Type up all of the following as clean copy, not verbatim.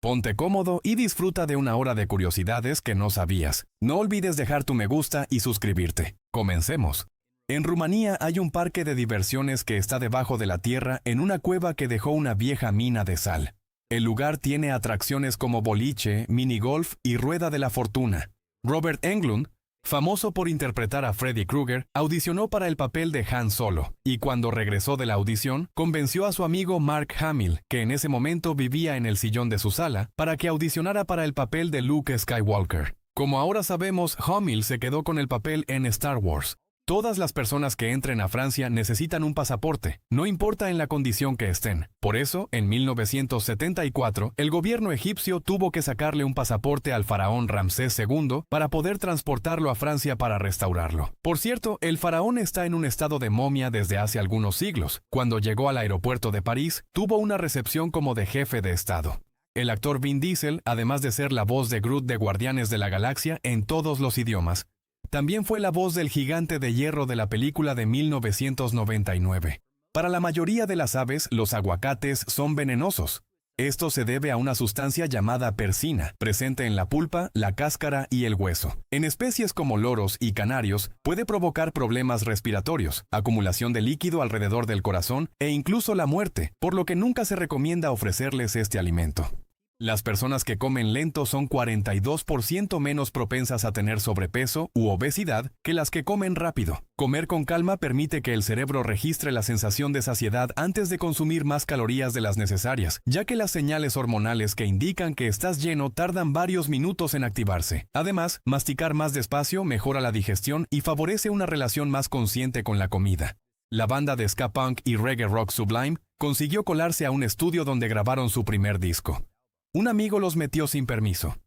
Ponte cómodo y disfruta de una hora de curiosidades que no sabías. No olvides dejar tu me gusta y suscribirte. Comencemos. En Rumanía hay un parque de diversiones que está debajo de la tierra en una cueva que dejó una vieja mina de sal. El lugar tiene atracciones como boliche, minigolf y rueda de la fortuna. Robert Englund, famoso por interpretar a Freddy Krueger, audicionó para el papel de Han Solo, y cuando regresó de la audición, convenció a su amigo Mark Hamill, que en ese momento vivía en el sillón de su sala, para que audicionara para el papel de Luke Skywalker. Como ahora sabemos, Hamill se quedó con el papel en Star Wars. Todas las personas que entren a Francia necesitan un pasaporte, no importa en la condición que estén. Por eso, en 1974, el gobierno egipcio tuvo que sacarle un pasaporte al faraón Ramsés II para poder transportarlo a Francia para restaurarlo. Por cierto, el faraón está en un estado de momia desde hace algunos siglos. Cuando llegó al aeropuerto de París, tuvo una recepción como de jefe de estado. El actor Vin Diesel, además de ser la voz de Groot de Guardianes de la Galaxia en todos los idiomas, también fue la voz del gigante de hierro de la película de 1999. Para la mayoría de las aves, los aguacates son venenosos. Esto se debe a una sustancia llamada persina, presente en la pulpa, la cáscara y el hueso. En especies como loros y canarios, puede provocar problemas respiratorios, acumulación de líquido alrededor del corazón e incluso la muerte, por lo que nunca se recomienda ofrecerles este alimento. Las personas que comen lento son 42% menos propensas a tener sobrepeso u obesidad que las que comen rápido. Comer con calma permite que el cerebro registre la sensación de saciedad antes de consumir más calorías de las necesarias, ya que las señales hormonales que indican que estás lleno tardan varios minutos en activarse. Además, masticar más despacio mejora la digestión y favorece una relación más consciente con la comida. La banda de ska punk y reggae rock Sublime consiguió colarse a un estudio donde grabaron su primer disco. Un amigo los metió sin permiso.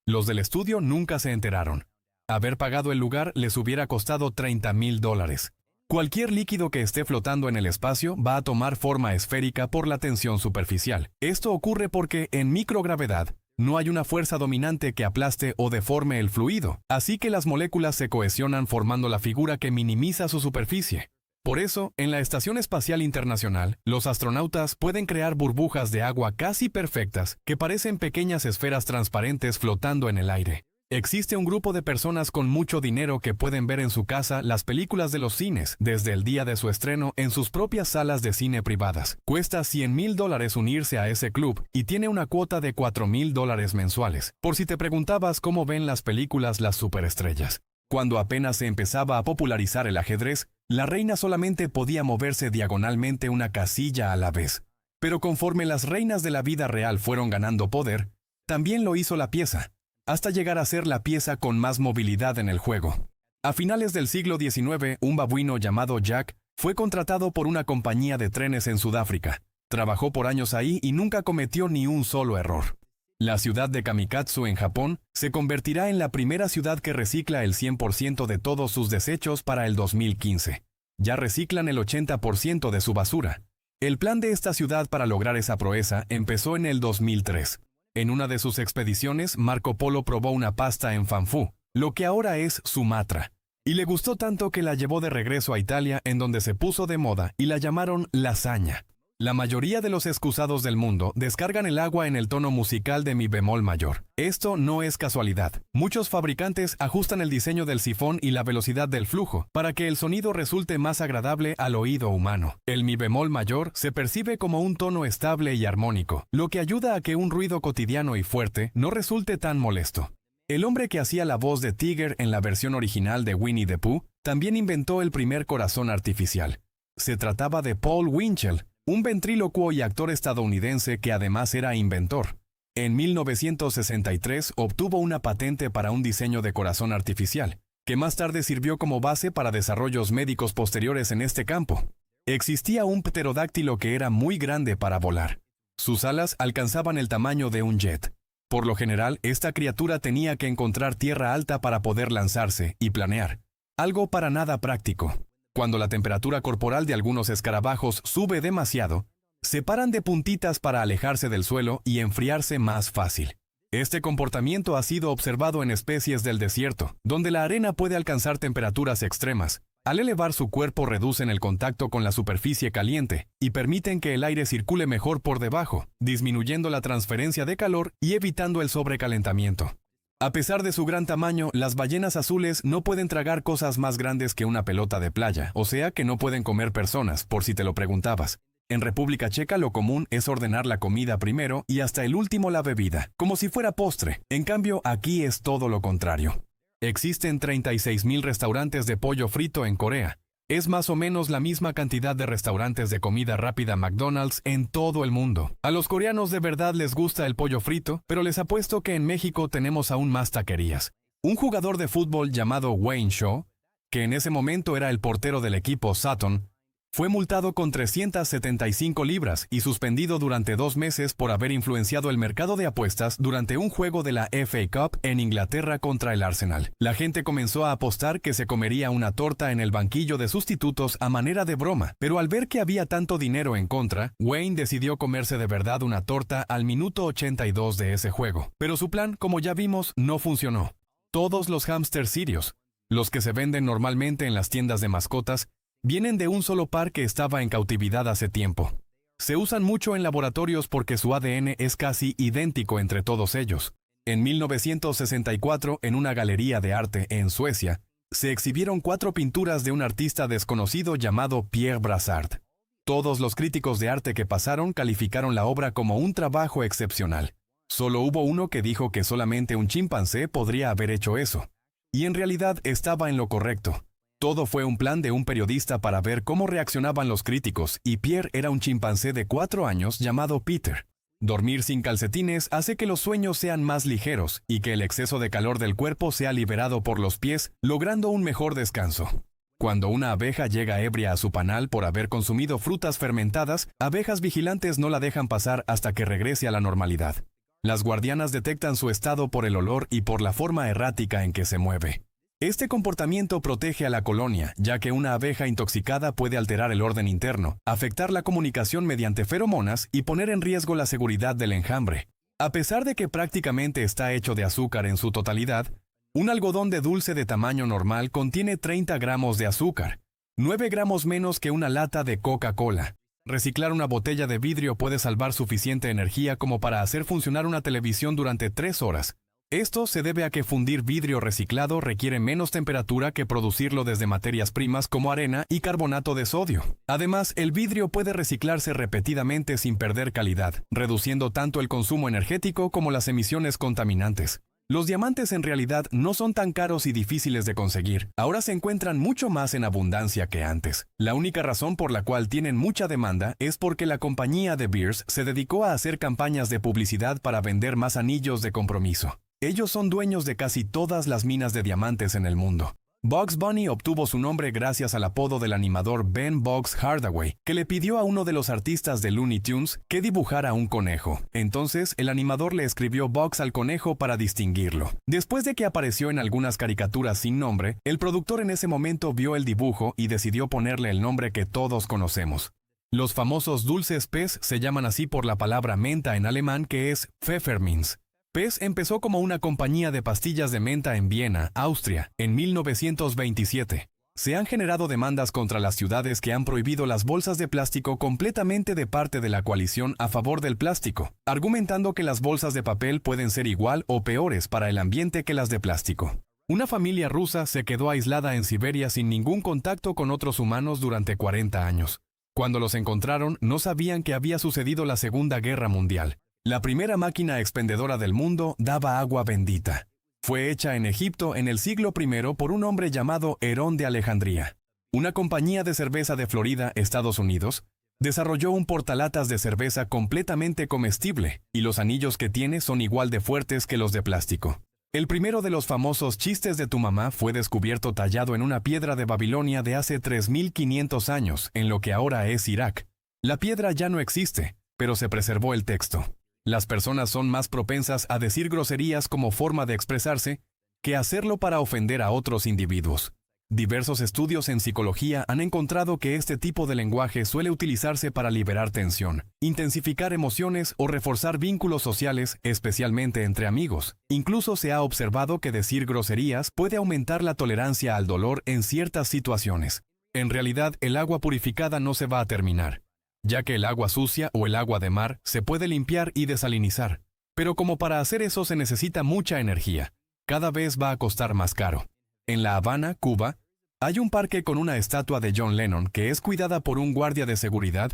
Los del estudio nunca se enteraron. Haber pagado el lugar les hubiera costado $30,000. Cualquier líquido que esté flotando en el espacio va a tomar forma esférica por la tensión superficial. Esto ocurre porque, en microgravedad, no hay una fuerza dominante que aplaste o deforme el fluido, así que las moléculas se cohesionan formando la figura que minimiza su superficie. Por eso, en la Estación Espacial Internacional, los astronautas pueden crear burbujas de agua casi perfectas que parecen pequeñas esferas transparentes flotando en el aire. Existe un grupo de personas con mucho dinero que pueden ver en su casa las películas de los cines desde el día de su estreno en sus propias salas de cine privadas. Cuesta $100,000 unirse a ese club y tiene una cuota de $4,000 mensuales. Por si te preguntabas cómo ven las películas las superestrellas. Cuando apenas se empezaba a popularizar el ajedrez, la reina solamente podía moverse diagonalmente una casilla a la vez. Pero conforme las reinas de la vida real fueron ganando poder, también lo hizo la pieza, hasta llegar a ser la pieza con más movilidad en el juego. A finales del siglo XIX, un babuino llamado Jack fue contratado por una compañía de trenes en Sudáfrica. Trabajó por años ahí y nunca cometió ni un solo error. La ciudad de Kamikatsu en Japón se convertirá en la primera ciudad que recicla el 100% de todos sus desechos para el 2015. Ya reciclan el 80% de su basura. El plan de esta ciudad para lograr esa proeza empezó en el 2003. En una de sus expediciones, Marco Polo probó una pasta en Fanfu, lo que ahora es Sumatra, y le gustó tanto que la llevó de regreso a Italia, en donde se puso de moda y la llamaron lasaña. La mayoría de los excusados del mundo descargan el agua en el tono musical de mi bemol mayor. Esto no es casualidad. Muchos fabricantes ajustan el diseño del sifón y la velocidad del flujo para que el sonido resulte más agradable al oído humano. El mi bemol mayor se percibe como un tono estable y armónico, lo que ayuda a que un ruido cotidiano y fuerte no resulte tan molesto. El hombre que hacía la voz de Tiger en la versión original de Winnie the Pooh también inventó el primer corazón artificial. Se trataba de Paul Winchell, un ventrílocuo y actor estadounidense que además era inventor. En 1963 obtuvo una patente para un diseño de corazón artificial, que más tarde sirvió como base para desarrollos médicos posteriores en este campo. Existía un pterodáctilo que era muy grande para volar. Sus alas alcanzaban el tamaño de un jet. Por lo general, esta criatura tenía que encontrar tierra alta para poder lanzarse y planear. Algo para nada práctico. Cuando la temperatura corporal de algunos escarabajos sube demasiado, se paran de puntitas para alejarse del suelo y enfriarse más fácil. Este comportamiento ha sido observado en especies del desierto, donde la arena puede alcanzar temperaturas extremas, Al elevar su cuerpo reducen el contacto con la superficie caliente y permiten que el aire circule mejor por debajo, disminuyendo la transferencia de calor y evitando el sobrecalentamiento. A pesar de su gran tamaño, las ballenas azules no pueden tragar cosas más grandes que una pelota de playa, o sea que no pueden comer personas, por si te lo preguntabas. En República Checa lo común es ordenar la comida primero y hasta el último la bebida, como si fuera postre. En cambio, aquí es todo lo contrario. Existen 36.000 restaurantes de pollo frito en Corea. Es más o menos la misma cantidad de restaurantes de comida rápida McDonald's en todo el mundo. A los coreanos de verdad les gusta el pollo frito, pero les apuesto que en México tenemos aún más taquerías. Un jugador de fútbol llamado Wayne Shaw, que en ese momento era el portero del equipo Sutton, fue multado con 375 libras y suspendido durante 2 meses por haber influenciado el mercado de apuestas durante un juego de la FA Cup en Inglaterra contra el Arsenal. La gente comenzó a apostar que se comería una torta en el banquillo de sustitutos a manera de broma, pero al ver que había tanto dinero en contra, Wayne decidió comerse de verdad una torta al minuto 82 de ese juego. Pero su plan, como ya vimos, no funcionó. Todos los hámsters sirios, los que se venden normalmente en las tiendas de mascotas, vienen de un solo par que estaba en cautividad hace tiempo. Se usan mucho en laboratorios porque su ADN es casi idéntico entre todos ellos. En 1964, en una galería de arte en Suecia, se exhibieron 4 pinturas de un artista desconocido llamado Pierre Brassard. Todos los críticos de arte que pasaron calificaron la obra como un trabajo excepcional. Solo hubo uno que dijo que solamente un chimpancé podría haber hecho eso. Y en realidad estaba en lo correcto. Todo fue un plan de un periodista para ver cómo reaccionaban los críticos, y Pierre era un chimpancé de 4 años llamado Peter. Dormir sin calcetines hace que los sueños sean más ligeros y que el exceso de calor del cuerpo sea liberado por los pies, logrando un mejor descanso. Cuando una abeja llega ebria a su panal por haber consumido frutas fermentadas, abejas vigilantes no la dejan pasar hasta que regrese a la normalidad. Las guardianas detectan su estado por el olor y por la forma errática en que se mueve. Este comportamiento protege a la colonia, ya que una abeja intoxicada puede alterar el orden interno, afectar la comunicación mediante feromonas y poner en riesgo la seguridad del enjambre. A pesar de que prácticamente está hecho de azúcar en su totalidad, un algodón de dulce de tamaño normal contiene 30 gramos de azúcar, 9 gramos menos que una lata de Coca-Cola. Reciclar una botella de vidrio puede salvar suficiente energía como para hacer funcionar una televisión durante 3 horas. Esto se debe a que fundir vidrio reciclado requiere menos temperatura que producirlo desde materias primas como arena y carbonato de sodio. Además, el vidrio puede reciclarse repetidamente sin perder calidad, reduciendo tanto el consumo energético como las emisiones contaminantes. Los diamantes en realidad no son tan caros y difíciles de conseguir. Ahora se encuentran mucho más en abundancia que antes. La única razón por la cual tienen mucha demanda es porque la compañía De Beers se dedicó a hacer campañas de publicidad para vender más anillos de compromiso. Ellos son dueños de casi todas las minas de diamantes en el mundo. Bugs Bunny obtuvo su nombre gracias al apodo del animador Ben Bugs Hardaway, que le pidió a uno de los artistas de Looney Tunes que dibujara un conejo. Entonces, el animador le escribió Bugs al conejo para distinguirlo. Después de que apareció en algunas caricaturas sin nombre, el productor en ese momento vio el dibujo y decidió ponerle el nombre que todos conocemos. Los famosos dulces Pez se llaman así por la palabra menta en alemán, que es Pfefferminz. Pez empezó como una compañía de pastillas de menta en Viena, Austria, en 1927. Se han generado demandas contra las ciudades que han prohibido las bolsas de plástico completamente de parte de la coalición a favor del plástico, argumentando que las bolsas de papel pueden ser igual o peores para el ambiente que las de plástico. Una familia rusa se quedó aislada en Siberia sin ningún contacto con otros humanos durante 40 años. Cuando los encontraron, no sabían que había sucedido la Segunda Guerra Mundial. La primera máquina expendedora del mundo daba agua bendita. Fue hecha en Egipto en el siglo I por un hombre llamado Herón de Alejandría. Una compañía de cerveza de Florida, Estados Unidos, desarrolló un portalatas de cerveza completamente comestible, y los anillos que tiene son igual de fuertes que los de plástico. El primero de los famosos chistes de tu mamá fue descubierto tallado en una piedra de Babilonia de hace 3.500 años, en lo que ahora es Irak. La piedra ya no existe, pero se preservó el texto. Las personas son más propensas a decir groserías como forma de expresarse que hacerlo para ofender a otros individuos. Diversos estudios en psicología han encontrado que este tipo de lenguaje suele utilizarse para liberar tensión, intensificar emociones o reforzar vínculos sociales, especialmente entre amigos. Incluso se ha observado que decir groserías puede aumentar la tolerancia al dolor en ciertas situaciones. En realidad, el agua purificada no se va a terminar, ya que el agua sucia o el agua de mar se puede limpiar y desalinizar. Pero como para hacer eso se necesita mucha energía, cada vez va a costar más caro. En La Habana, Cuba, hay un parque con una estatua de John Lennon que es cuidada por un guardia de seguridad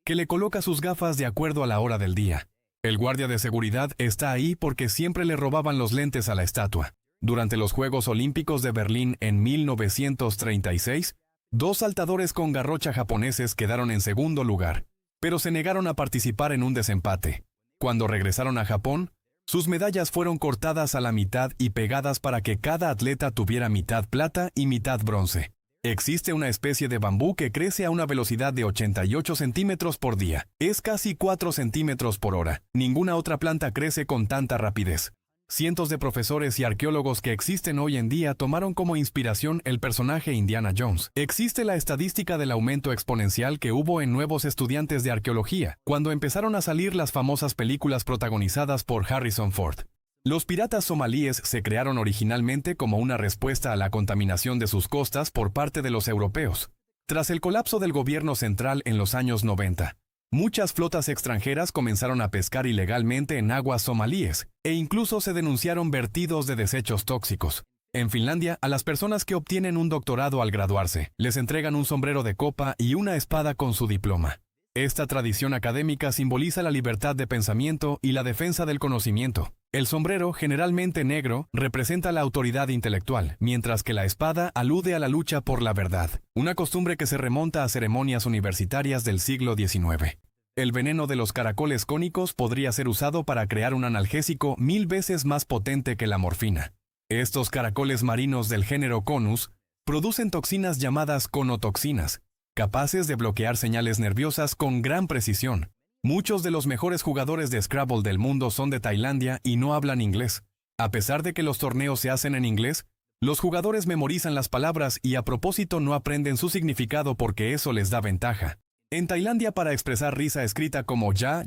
que le coloca sus gafas de acuerdo a la hora del día. El guardia de seguridad está ahí porque siempre le robaban los lentes a la estatua. Durante los Juegos Olímpicos de Berlín en 1936, 2 saltadores con garrocha japoneses quedaron en segundo lugar, pero se negaron a participar en un desempate. Cuando regresaron a Japón, sus medallas fueron cortadas a la mitad y pegadas para que cada atleta tuviera mitad plata y mitad bronce. Existe una especie de bambú que crece a una velocidad de 88 centímetros por día. Es casi 4 centímetros por hora. Ninguna otra planta crece con tanta rapidez. Cientos de profesores y arqueólogos que existen hoy en día tomaron como inspiración el personaje Indiana Jones. Existe la estadística del aumento exponencial que hubo en nuevos estudiantes de arqueología, cuando empezaron a salir las famosas películas protagonizadas por Harrison Ford. Los piratas somalíes se crearon originalmente como una respuesta a la contaminación de sus costas por parte de los europeos. Tras el colapso del gobierno central en los años 90, muchas flotas extranjeras comenzaron a pescar ilegalmente en aguas somalíes, e incluso se denunciaron vertidos de desechos tóxicos. En Finlandia, a las personas que obtienen un doctorado al graduarse, les entregan un sombrero de copa y una espada con su diploma. Esta tradición académica simboliza la libertad de pensamiento y la defensa del conocimiento. El sombrero, generalmente negro, representa la autoridad intelectual, mientras que la espada alude a la lucha por la verdad, una costumbre que se remonta a ceremonias universitarias del siglo XIX. El veneno de los caracoles cónicos podría ser usado para crear un analgésico 1000 veces más potente que la morfina. Estos caracoles marinos del género Conus producen toxinas llamadas conotoxinas, capaces de bloquear señales nerviosas con gran precisión. Muchos de los mejores jugadores de Scrabble del mundo son de Tailandia y no hablan inglés. A pesar de que los torneos se hacen en inglés, los jugadores memorizan las palabras y a propósito no aprenden su significado porque eso les da ventaja. En Tailandia, para expresar risa escrita como ya,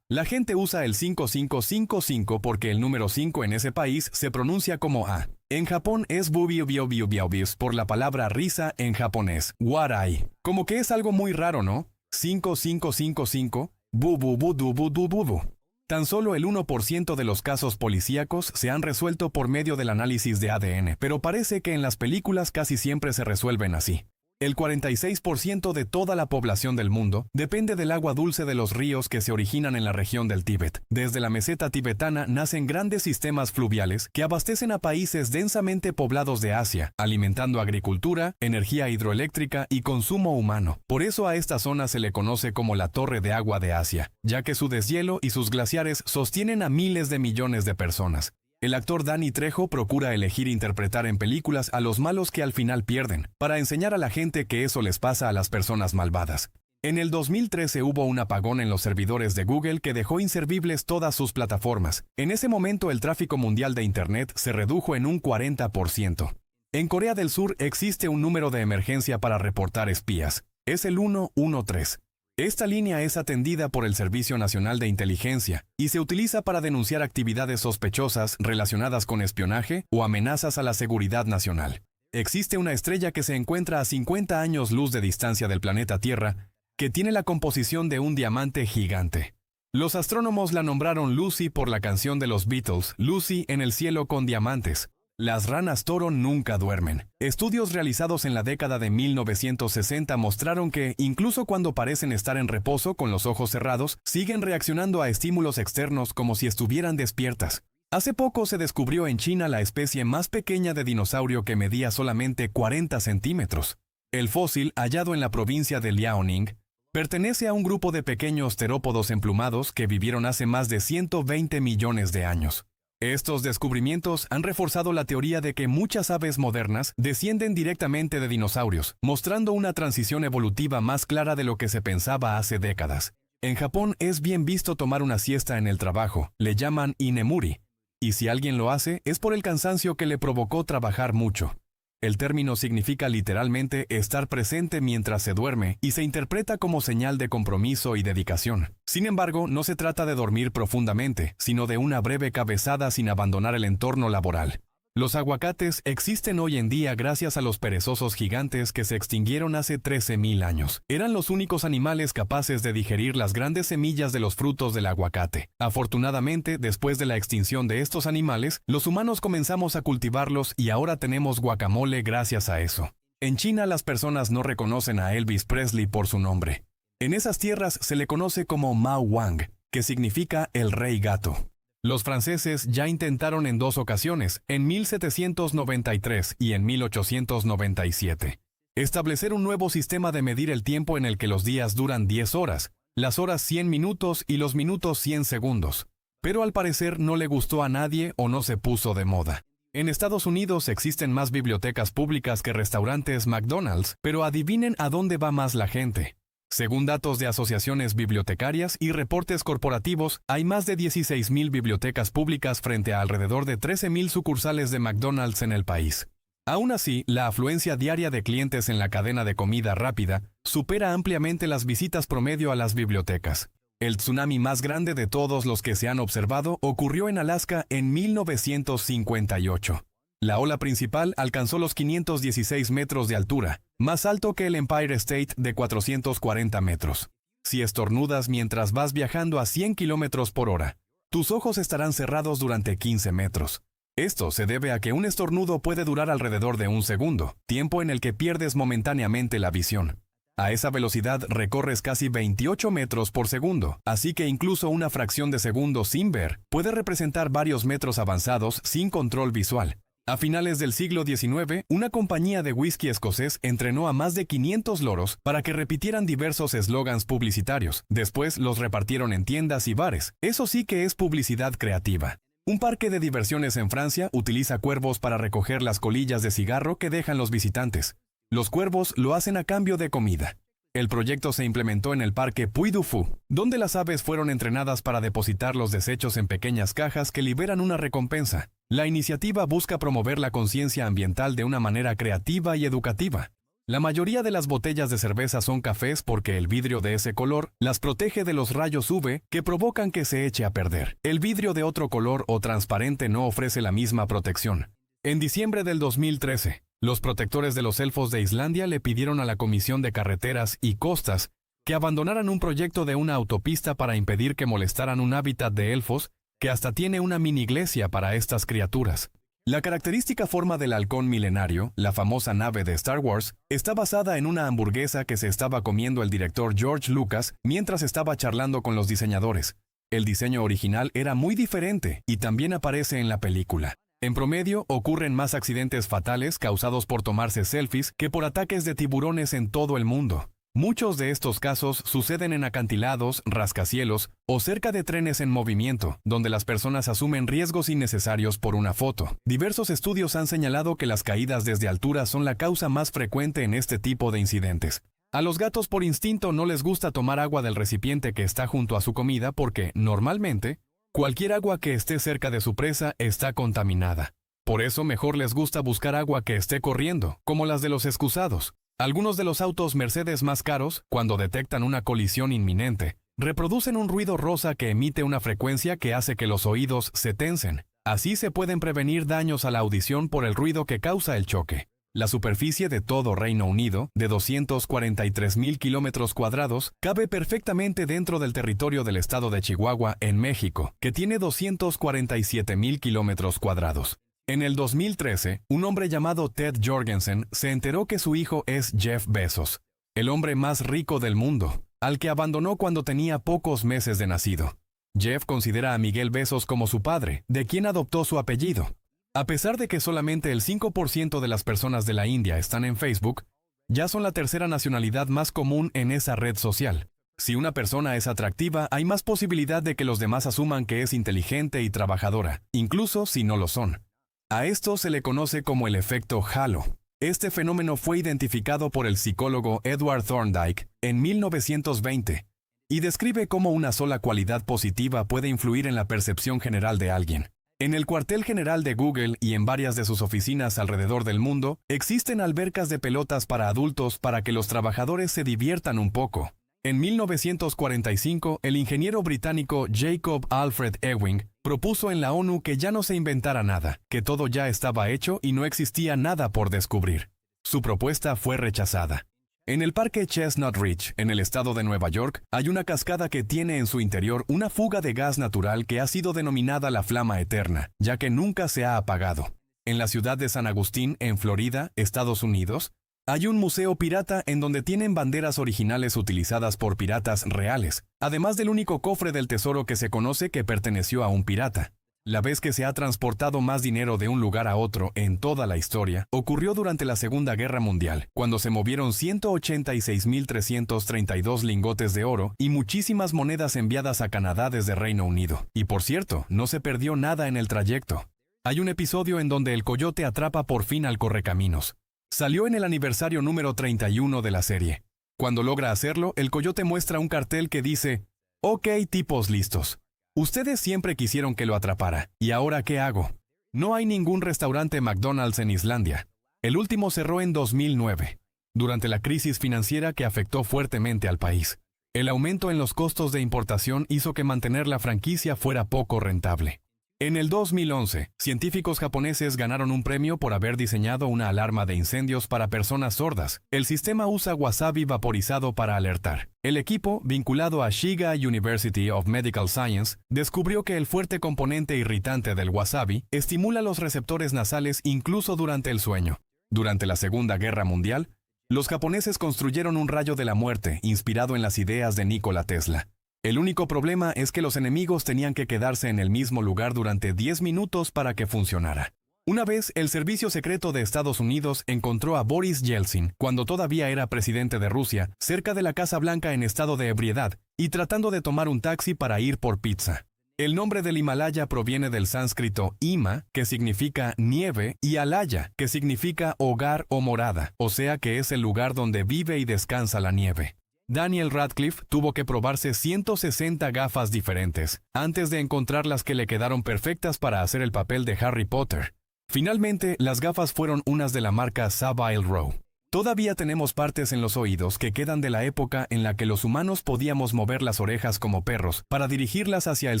la gente usa el 5555 porque el número 5 en ese país se pronuncia como A. En Japón es bubiubiubiubiubis por la palabra risa en japonés, warai. Como que es algo muy raro, ¿no? 5555, bu. Tan solo el 1% de los casos policíacos se han resuelto por medio del análisis de ADN, pero parece que en las películas casi siempre se resuelven así. El 46% de toda la población del mundo depende del agua dulce de los ríos que se originan en la región del Tíbet. Desde la meseta tibetana nacen grandes sistemas fluviales que abastecen a países densamente poblados de Asia, alimentando agricultura, energía hidroeléctrica y consumo humano. Por eso a esta zona se le conoce como la Torre de Agua de Asia, ya que su deshielo y sus glaciares sostienen a miles de millones de personas. El actor Danny Trejo procura elegir interpretar en películas a los malos que al final pierden, para enseñar a la gente que eso les pasa a las personas malvadas. En el 2013 hubo un apagón en los servidores de Google que dejó inservibles todas sus plataformas. En ese momento el tráfico mundial de Internet se redujo en un 40%. En Corea del Sur existe un número de emergencia para reportar espías. Es el 113. Esta línea es atendida por el Servicio Nacional de Inteligencia y se utiliza para denunciar actividades sospechosas relacionadas con espionaje o amenazas a la seguridad nacional. Existe una estrella que se encuentra a 50 años luz de distancia del planeta Tierra, que tiene la composición de un diamante gigante. Los astrónomos la nombraron Lucy por la canción de los Beatles, Lucy en el cielo con diamantes. Las ranas toro nunca duermen. Estudios realizados en la década de 1960 mostraron que, incluso cuando parecen estar en reposo con los ojos cerrados, siguen reaccionando a estímulos externos como si estuvieran despiertas. Hace poco se descubrió en China la especie más pequeña de dinosaurio que medía solamente 40 centímetros. El fósil, hallado en la provincia de Liaoning, pertenece a un grupo de pequeños terópodos emplumados que vivieron hace más de 120 millones de años. Estos descubrimientos han reforzado la teoría de que muchas aves modernas descienden directamente de dinosaurios, mostrando una transición evolutiva más clara de lo que se pensaba hace décadas. En Japón es bien visto tomar una siesta en el trabajo, le llaman inemuri, y si alguien lo hace es por el cansancio que le provocó trabajar mucho. El término significa literalmente estar presente mientras se duerme y se interpreta como señal de compromiso y dedicación. Sin embargo, no se trata de dormir profundamente, sino de una breve cabezada sin abandonar el entorno laboral. Los aguacates existen hoy en día gracias a los perezosos gigantes que se extinguieron hace 13.000 años. Eran los únicos animales capaces de digerir las grandes semillas de los frutos del aguacate. Afortunadamente, después de la extinción de estos animales, los humanos comenzamos a cultivarlos y ahora tenemos guacamole gracias a eso. En China las personas no reconocen a Elvis Presley por su nombre. En esas tierras se le conoce como Mao Wang, que significa el rey gato. Los franceses ya intentaron en 2 ocasiones, en 1793 y en 1897, establecer un nuevo sistema de medir el tiempo en el que los días duran 10 horas, las horas 100 minutos y los minutos 100 segundos. Pero al parecer no le gustó a nadie o no se puso de moda. En Estados Unidos existen más bibliotecas públicas que restaurantes McDonald's, pero adivinen a dónde va más la gente. Según datos de asociaciones bibliotecarias y reportes corporativos, hay más de 16.000 bibliotecas públicas frente a alrededor de 13.000 sucursales de McDonald's en el país. Aún así, la afluencia diaria de clientes en la cadena de comida rápida supera ampliamente las visitas promedio a las bibliotecas. El tsunami más grande de todos los que se han observado ocurrió en Alaska en 1958. La ola principal alcanzó los 516 metros de altura, más alto que el Empire State de 440 metros. Si estornudas mientras vas viajando a 100 kilómetros por hora, tus ojos estarán cerrados durante 15 metros. Esto se debe a que un estornudo puede durar alrededor de 1 segundo, tiempo en el que pierdes momentáneamente la visión. A esa velocidad recorres casi 28 metros por segundo, así que incluso una fracción de segundo sin ver puede representar varios metros avanzados sin control visual. A finales del siglo XIX, una compañía de whisky escocés entrenó a más de 500 loros para que repitieran diversos eslogans publicitarios. Después los repartieron en tiendas y bares. Eso sí que es publicidad creativa. Un parque de diversiones en Francia utiliza cuervos para recoger las colillas de cigarro que dejan los visitantes. Los cuervos lo hacen a cambio de comida. El proyecto se implementó en el parque Puy du Fou, donde las aves fueron entrenadas para depositar los desechos en pequeñas cajas que liberan una recompensa. La iniciativa busca promover la conciencia ambiental de una manera creativa y educativa. La mayoría de las botellas de cerveza son cafés porque el vidrio de ese color las protege de los rayos UV que provocan que se eche a perder. El vidrio de otro color o transparente no ofrece la misma protección. En diciembre del 2013, los protectores de los elfos de Islandia le pidieron a la Comisión de Carreteras y Costas que abandonaran un proyecto de una autopista para impedir que molestaran un hábitat de elfos que hasta tiene una mini iglesia para estas criaturas. La característica forma del halcón milenario, la famosa nave de Star Wars, está basada en una hamburguesa que se estaba comiendo el director George Lucas mientras estaba charlando con los diseñadores. El diseño original era muy diferente y también aparece en la película. En promedio, ocurren más accidentes fatales causados por tomarse selfies que por ataques de tiburones en todo el mundo. Muchos de estos casos suceden en acantilados, rascacielos o cerca de trenes en movimiento, donde las personas asumen riesgos innecesarios por una foto. Diversos estudios han señalado que las caídas desde altura son la causa más frecuente en este tipo de incidentes. A los gatos por instinto no les gusta tomar agua del recipiente que está junto a su comida porque, normalmente, cualquier agua que esté cerca de su presa está contaminada. Por eso mejor les gusta buscar agua que esté corriendo, como las de los excusados. Algunos de los autos Mercedes más caros, cuando detectan una colisión inminente, reproducen un ruido rosa que emite una frecuencia que hace que los oídos se tensen. Así se pueden prevenir daños a la audición por el ruido que causa el choque. La superficie de todo Reino Unido, de 243.000 kilómetros cuadrados, cabe perfectamente dentro del territorio del estado de Chihuahua, en México, que tiene 247.000 kilómetros cuadrados. En el 2013, un hombre llamado Ted Jorgensen se enteró que su hijo es Jeff Bezos, el hombre más rico del mundo, al que abandonó cuando tenía pocos meses de nacido. Jeff considera a Miguel Bezos como su padre, de quien adoptó su apellido. A pesar de que solamente el 5% de las personas de la India están en Facebook, ya son la tercera nacionalidad más común en esa red social. Si una persona es atractiva, hay más posibilidad de que los demás asuman que es inteligente y trabajadora, incluso si no lo son. A esto se le conoce como el efecto halo. Este fenómeno fue identificado por el psicólogo Edward Thorndike en 1920 y describe cómo una sola cualidad positiva puede influir en la percepción general de alguien. En el cuartel general de Google y en varias de sus oficinas alrededor del mundo, existen albercas de pelotas para adultos para que los trabajadores se diviertan un poco. En 1945, el ingeniero británico Jacob Alfred Ewing propuso en la ONU que ya no se inventara nada, que todo ya estaba hecho y no existía nada por descubrir. Su propuesta fue rechazada. En el parque Chestnut Ridge, en el estado de Nueva York, hay una cascada que tiene en su interior una fuga de gas natural que ha sido denominada la flama eterna, ya que nunca se ha apagado. En la ciudad de San Agustín, en Florida, Estados Unidos, hay un museo pirata en donde tienen banderas originales utilizadas por piratas reales, además del único cofre del tesoro que se conoce que perteneció a un pirata. La vez que se ha transportado más dinero de un lugar a otro en toda la historia ocurrió durante la Segunda Guerra Mundial, cuando se movieron 186.332 lingotes de oro y muchísimas monedas enviadas a Canadá desde Reino Unido. Y por cierto, no se perdió nada en el trayecto. Hay un episodio en donde el coyote atrapa por fin al correcaminos. Salió en el aniversario número 31 de la serie. Cuando logra hacerlo, el coyote muestra un cartel que dice: «Ok, tipos listos. Ustedes siempre quisieron que lo atrapara, ¿y ahora qué hago?» No hay ningún restaurante McDonald's en Islandia. El último cerró en 2009, durante la crisis financiera que afectó fuertemente al país. El aumento en los costos de importación hizo que mantener la franquicia fuera poco rentable. En el 2011, científicos japoneses ganaron un premio por haber diseñado una alarma de incendios para personas sordas. El sistema usa wasabi vaporizado para alertar. El equipo, vinculado a Shiga University of Medical Science, descubrió que el fuerte componente irritante del wasabi estimula los receptores nasales incluso durante el sueño. Durante la Segunda Guerra Mundial, los japoneses construyeron un rayo de la muerte inspirado en las ideas de Nikola Tesla. El único problema es que los enemigos tenían que quedarse en el mismo lugar durante 10 minutos para que funcionara. Una vez, el Servicio Secreto de Estados Unidos encontró a Boris Yeltsin, cuando todavía era presidente de Rusia, cerca de la Casa Blanca en estado de ebriedad y tratando de tomar un taxi para ir por pizza. El nombre del Himalaya proviene del sánscrito Hima, que significa nieve, y Alaya, que significa hogar o morada, o sea que es el lugar donde vive y descansa la nieve. Daniel Radcliffe tuvo que probarse 160 gafas diferentes antes de encontrar las que le quedaron perfectas para hacer el papel de Harry Potter. Finalmente, las gafas fueron unas de la marca Savile Row. Todavía tenemos partes en los oídos que quedan de la época en la que los humanos podíamos mover las orejas como perros para dirigirlas hacia el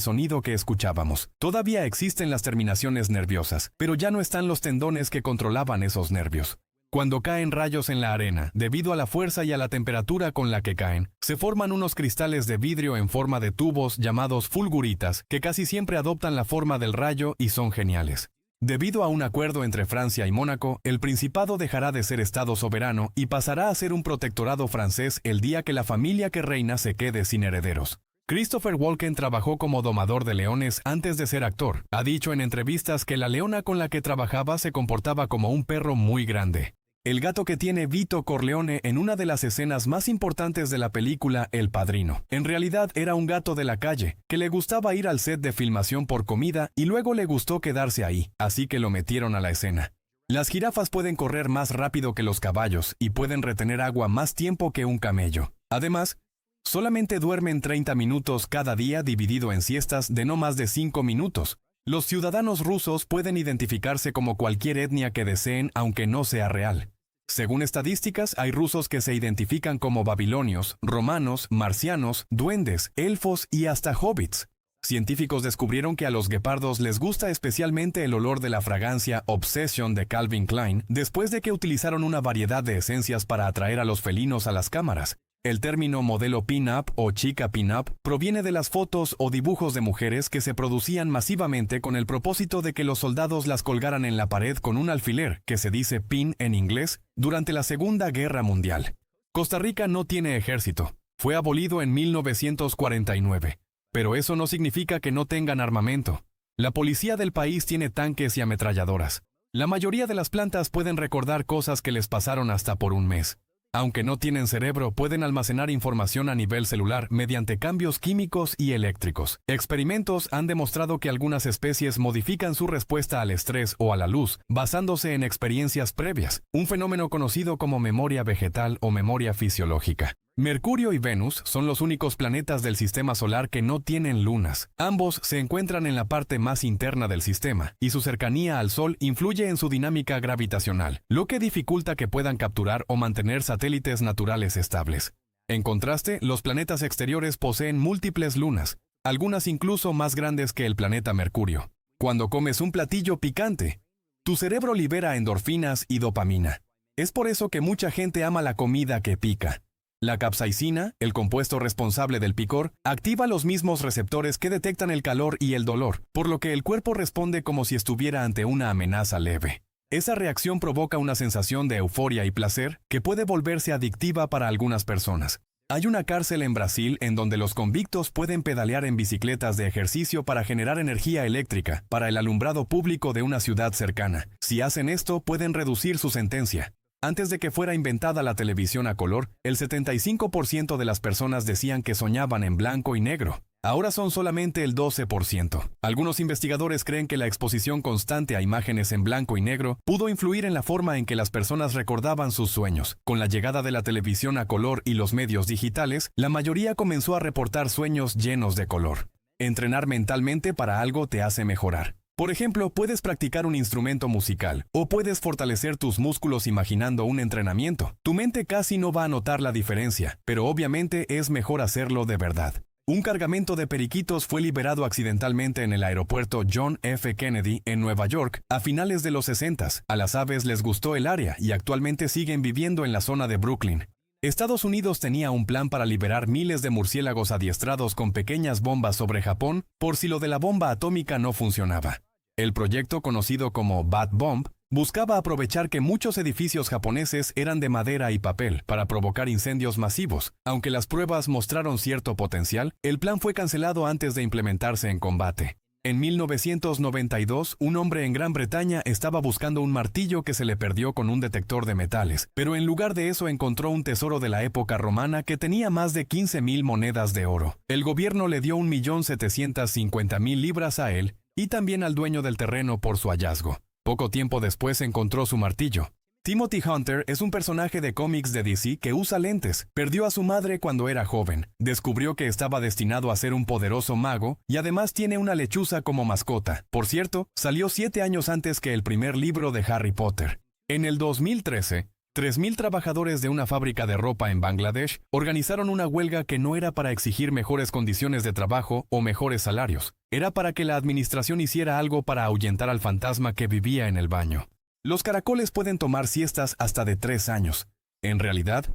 sonido que escuchábamos. Todavía existen las terminaciones nerviosas, pero ya no están los tendones que controlaban esos nervios. Cuando caen rayos en la arena, debido a la fuerza y a la temperatura con la que caen, se forman unos cristales de vidrio en forma de tubos llamados fulguritas que casi siempre adoptan la forma del rayo y son geniales. Debido a un acuerdo entre Francia y Mónaco, el Principado dejará de ser Estado soberano y pasará a ser un protectorado francés el día que la familia que reina se quede sin herederos. Christopher Walken trabajó como domador de leones antes de ser actor. Ha dicho en entrevistas que la leona con la que trabajaba se comportaba como un perro muy grande. El gato que tiene Vito Corleone en una de las escenas más importantes de la película El Padrino. En realidad era un gato de la calle, que le gustaba ir al set de filmación por comida y luego le gustó quedarse ahí, así que lo metieron a la escena. Las jirafas pueden correr más rápido que los caballos y pueden retener agua más tiempo que un camello. Además, solamente duermen 30 minutos cada día dividido en siestas de no más de 5 minutos. Los ciudadanos rusos pueden identificarse como cualquier etnia que deseen aunque no sea real. Según estadísticas, hay rusos que se identifican como babilonios, romanos, marcianos, duendes, elfos y hasta hobbits. Científicos descubrieron que a los guepardos les gusta especialmente el olor de la fragancia Obsession de Calvin Klein después de que utilizaron una variedad de esencias para atraer a los felinos a las cámaras. El término modelo pin-up o chica pin-up proviene de las fotos o dibujos de mujeres que se producían masivamente con el propósito de que los soldados las colgaran en la pared con un alfiler, que se dice pin en inglés, durante la Segunda Guerra Mundial. Costa Rica no tiene ejército. Fue abolido en 1949. Pero eso no significa que no tengan armamento. La policía del país tiene tanques y ametralladoras. La mayoría de las plantas pueden recordar cosas que les pasaron hasta por un mes. Aunque no tienen cerebro, pueden almacenar información a nivel celular mediante cambios químicos y eléctricos. Experimentos han demostrado que algunas especies modifican su respuesta al estrés o a la luz, basándose en experiencias previas, un fenómeno conocido como memoria vegetal o memoria fisiológica. Mercurio y Venus son los únicos planetas del sistema solar que no tienen lunas. Ambos se encuentran en la parte más interna del sistema, y su cercanía al Sol influye en su dinámica gravitacional, lo que dificulta que puedan capturar o mantener satélites naturales estables. En contraste, los planetas exteriores poseen múltiples lunas, algunas incluso más grandes que el planeta Mercurio. Cuando comes un platillo picante, tu cerebro libera endorfinas y dopamina. Es por eso que mucha gente ama la comida que pica. La capsaicina, el compuesto responsable del picor, activa los mismos receptores que detectan el calor y el dolor, por lo que el cuerpo responde como si estuviera ante una amenaza leve. Esa reacción provoca una sensación de euforia y placer que puede volverse adictiva para algunas personas. Hay una cárcel en Brasil en donde los convictos pueden pedalear en bicicletas de ejercicio para generar energía eléctrica para el alumbrado público de una ciudad cercana. Si hacen esto, pueden reducir su sentencia. Antes de que fuera inventada la televisión a color, el 75% de las personas decían que soñaban en blanco y negro. Ahora son solamente el 12%. Algunos investigadores creen que la exposición constante a imágenes en blanco y negro pudo influir en la forma en que las personas recordaban sus sueños. Con la llegada de la televisión a color y los medios digitales, la mayoría comenzó a reportar sueños llenos de color. Entrenar mentalmente para algo te hace mejorar. Por ejemplo, puedes practicar un instrumento musical o puedes fortalecer tus músculos imaginando un entrenamiento. Tu mente casi no va a notar la diferencia, pero obviamente es mejor hacerlo de verdad. Un cargamento de periquitos fue liberado accidentalmente en el aeropuerto John F. Kennedy en Nueva York a finales de los 60. A las aves les gustó el área y actualmente siguen viviendo en la zona de Brooklyn. Estados Unidos tenía un plan para liberar miles de murciélagos adiestrados con pequeñas bombas sobre Japón por si lo de la bomba atómica no funcionaba. El proyecto, conocido como Bat Bomb, buscaba aprovechar que muchos edificios japoneses eran de madera y papel para provocar incendios masivos. Aunque las pruebas mostraron cierto potencial, el plan fue cancelado antes de implementarse en combate. En 1992, un hombre en Gran Bretaña estaba buscando un martillo que se le perdió con un detector de metales, pero en lugar de eso encontró un tesoro de la época romana que tenía más de 15,000 monedas de oro. El gobierno le dio 1,750,000 libras a él y también al dueño del terreno por su hallazgo. Poco tiempo después encontró su martillo. Timothy Hunter es un personaje de cómics de DC que usa lentes. Perdió a su madre cuando era joven. Descubrió que estaba destinado a ser un poderoso mago y además tiene una lechuza como mascota. Por cierto, salió 7 años antes que el primer libro de Harry Potter. En el 2013, 3,000 trabajadores de una fábrica de ropa en Bangladesh organizaron una huelga que no era para exigir mejores condiciones de trabajo o mejores salarios. Era para que la administración hiciera algo para ahuyentar al fantasma que vivía en el baño. Los caracoles pueden tomar siestas hasta de 3 años. En realidad,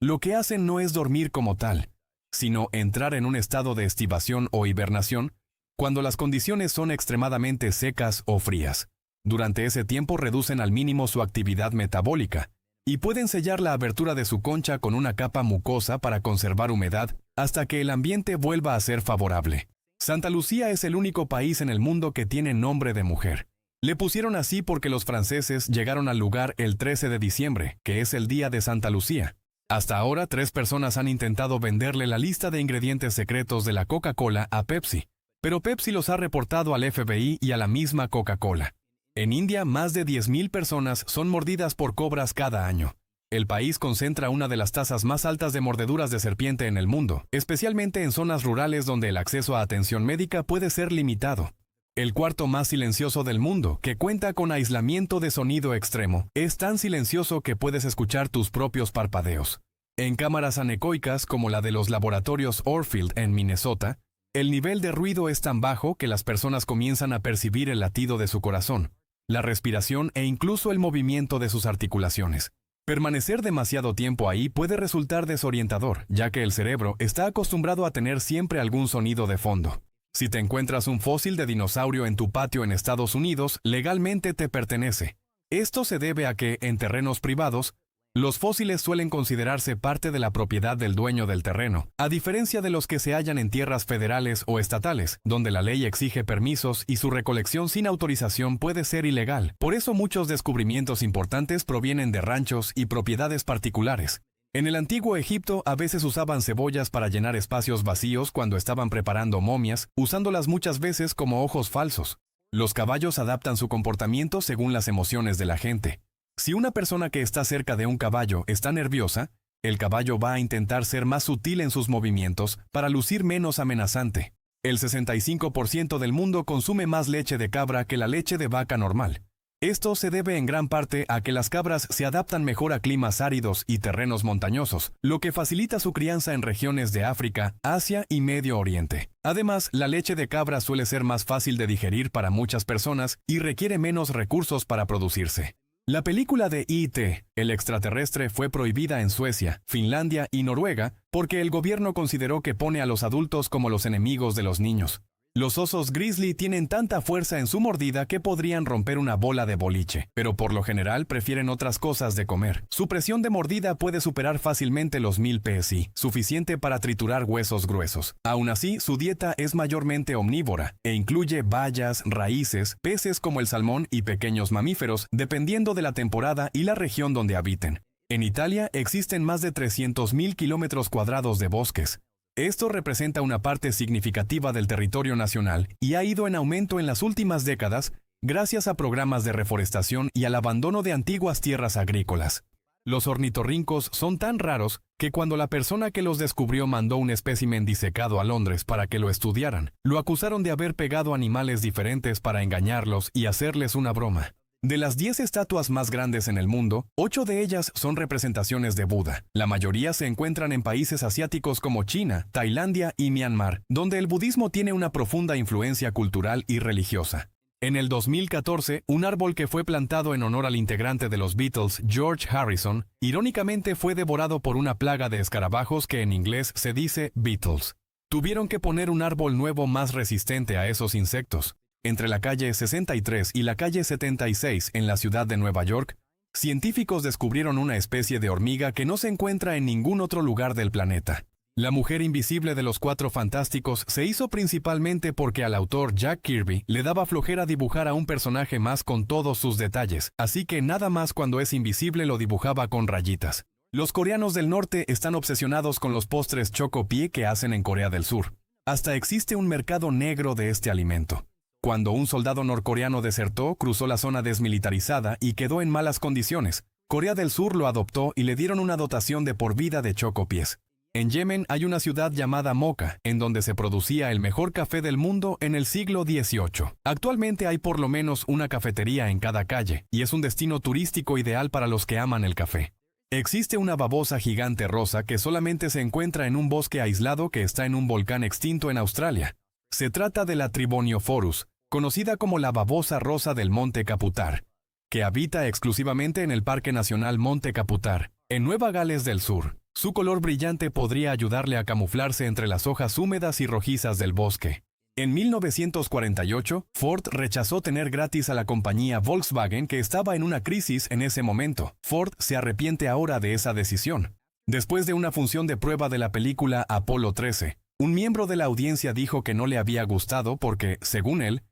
lo que hacen no es dormir como tal, sino entrar en un estado de estivación o hibernación cuando las condiciones son extremadamente secas o frías. Durante ese tiempo reducen al mínimo su actividad metabólica y pueden sellar la abertura de su concha con una capa mucosa para conservar humedad hasta que el ambiente vuelva a ser favorable. Santa Lucía es el único país en el mundo que tiene nombre de mujer. Le pusieron así porque los franceses llegaron al lugar el 13 de diciembre, que es el día de Santa Lucía. Hasta ahora, 3 personas han intentado venderle la lista de ingredientes secretos de la Coca-Cola a Pepsi, pero Pepsi los ha reportado al FBI y a la misma Coca-Cola. En India, más de 10,000 personas son mordidas por cobras cada año. El país concentra una de las tasas más altas de mordeduras de serpiente en el mundo, especialmente en zonas rurales donde el acceso a atención médica puede ser limitado. El cuarto más silencioso del mundo, que cuenta con aislamiento de sonido extremo, es tan silencioso que puedes escuchar tus propios parpadeos. En cámaras anecoicas como la de los laboratorios Orfield en Minnesota, el nivel de ruido es tan bajo que las personas comienzan a percibir el latido de su corazón, la respiración e incluso el movimiento de sus articulaciones. Permanecer demasiado tiempo ahí puede resultar desorientador, ya que el cerebro está acostumbrado a tener siempre algún sonido de fondo. Si te encuentras un fósil de dinosaurio en tu patio en Estados Unidos, legalmente te pertenece. Esto se debe a que, en terrenos privados, los fósiles suelen considerarse parte de la propiedad del dueño del terreno, a diferencia de los que se hallan en tierras federales o estatales, donde la ley exige permisos y su recolección sin autorización puede ser ilegal. Por eso muchos descubrimientos importantes provienen de ranchos y propiedades particulares. En el antiguo Egipto a veces usaban cebollas para llenar espacios vacíos cuando estaban preparando momias, usándolas muchas veces como ojos falsos. Los caballos adaptan su comportamiento según las emociones de la gente. Si una persona que está cerca de un caballo está nerviosa, El caballo va a intentar ser más sutil en sus movimientos para lucir menos amenazante. El 65% del mundo consume más leche de cabra que la leche de vaca normal. Esto se debe en gran parte a que las cabras se adaptan mejor a climas áridos y terrenos montañosos, lo que facilita su crianza en regiones de África, Asia y Medio Oriente. Además, la leche de cabra suele ser más fácil de digerir para muchas personas y requiere menos recursos para producirse. La película de E.T., el extraterrestre, fue prohibida en Suecia, Finlandia y Noruega porque el gobierno consideró que pone a los adultos como los enemigos de los niños. Los osos grizzly tienen tanta fuerza en su mordida que podrían romper una bola de boliche, pero por lo general prefieren otras cosas de comer. Su presión de mordida puede superar fácilmente los 1000 psi, suficiente para triturar huesos gruesos. Aún así, su dieta es mayormente omnívora e incluye bayas, raíces, peces como el salmón y pequeños mamíferos, dependiendo de la temporada y la región donde habiten. En Italia existen más de 300.000 kilómetros cuadrados de bosques. Esto representa una parte significativa del territorio nacional y ha ido en aumento en las últimas décadas gracias a programas de reforestación y al abandono de antiguas tierras agrícolas. Los ornitorrincos son tan raros que cuando la persona que los descubrió mandó un espécimen disecado a Londres para que lo estudiaran, lo acusaron de haber pegado animales diferentes para engañarlos y hacerles una broma. De las 10 estatuas más grandes en el mundo, 8 de ellas son representaciones de Buda. La mayoría se encuentran en países asiáticos como China, Tailandia y Myanmar, donde el budismo tiene una profunda influencia cultural y religiosa. En el 2014, un árbol que fue plantado en honor al integrante de los Beatles, George Harrison, irónicamente fue devorado por una plaga de escarabajos que en inglés se dice beetles. Tuvieron que poner un árbol nuevo más resistente a esos insectos. Entre la calle 63 y la calle 76 en la ciudad de Nueva York, científicos descubrieron una especie de hormiga que no se encuentra en ningún otro lugar del planeta. La mujer invisible de los Cuatro Fantásticos se hizo principalmente porque al autor Jack Kirby le daba flojera dibujar a un personaje más con todos sus detalles, así que nada más cuando es invisible lo dibujaba con rayitas. Los coreanos del norte están obsesionados con los postres Choco Pie que hacen en Corea del Sur. Hasta existe un mercado negro de este alimento. Cuando un soldado norcoreano desertó, cruzó la zona desmilitarizada y quedó en malas condiciones. Corea del Sur lo adoptó y le dieron una dotación de por vida de chocopies. En Yemen hay una ciudad llamada Moca, en donde se producía el mejor café del mundo en el siglo XVIII. Actualmente hay por lo menos una cafetería en cada calle, y es un destino turístico ideal para los que aman el café. Existe una babosa gigante rosa que solamente se encuentra en un bosque aislado que está en un volcán extinto en Australia. Se trata de la Triboniophorus, conocida como la babosa rosa del Monte Kaputar, que habita exclusivamente en el Parque Nacional Monte Kaputar, en Nueva Gales del Sur. Su color brillante podría ayudarle a camuflarse entre las hojas húmedas y rojizas del bosque. En 1948, Ford rechazó tener gratis a la compañía Volkswagen que estaba en una crisis en ese momento. Ford se arrepiente ahora de esa decisión. Después de una función de prueba de la película Apolo 13, un miembro de la audiencia dijo que no le había gustado porque, según él,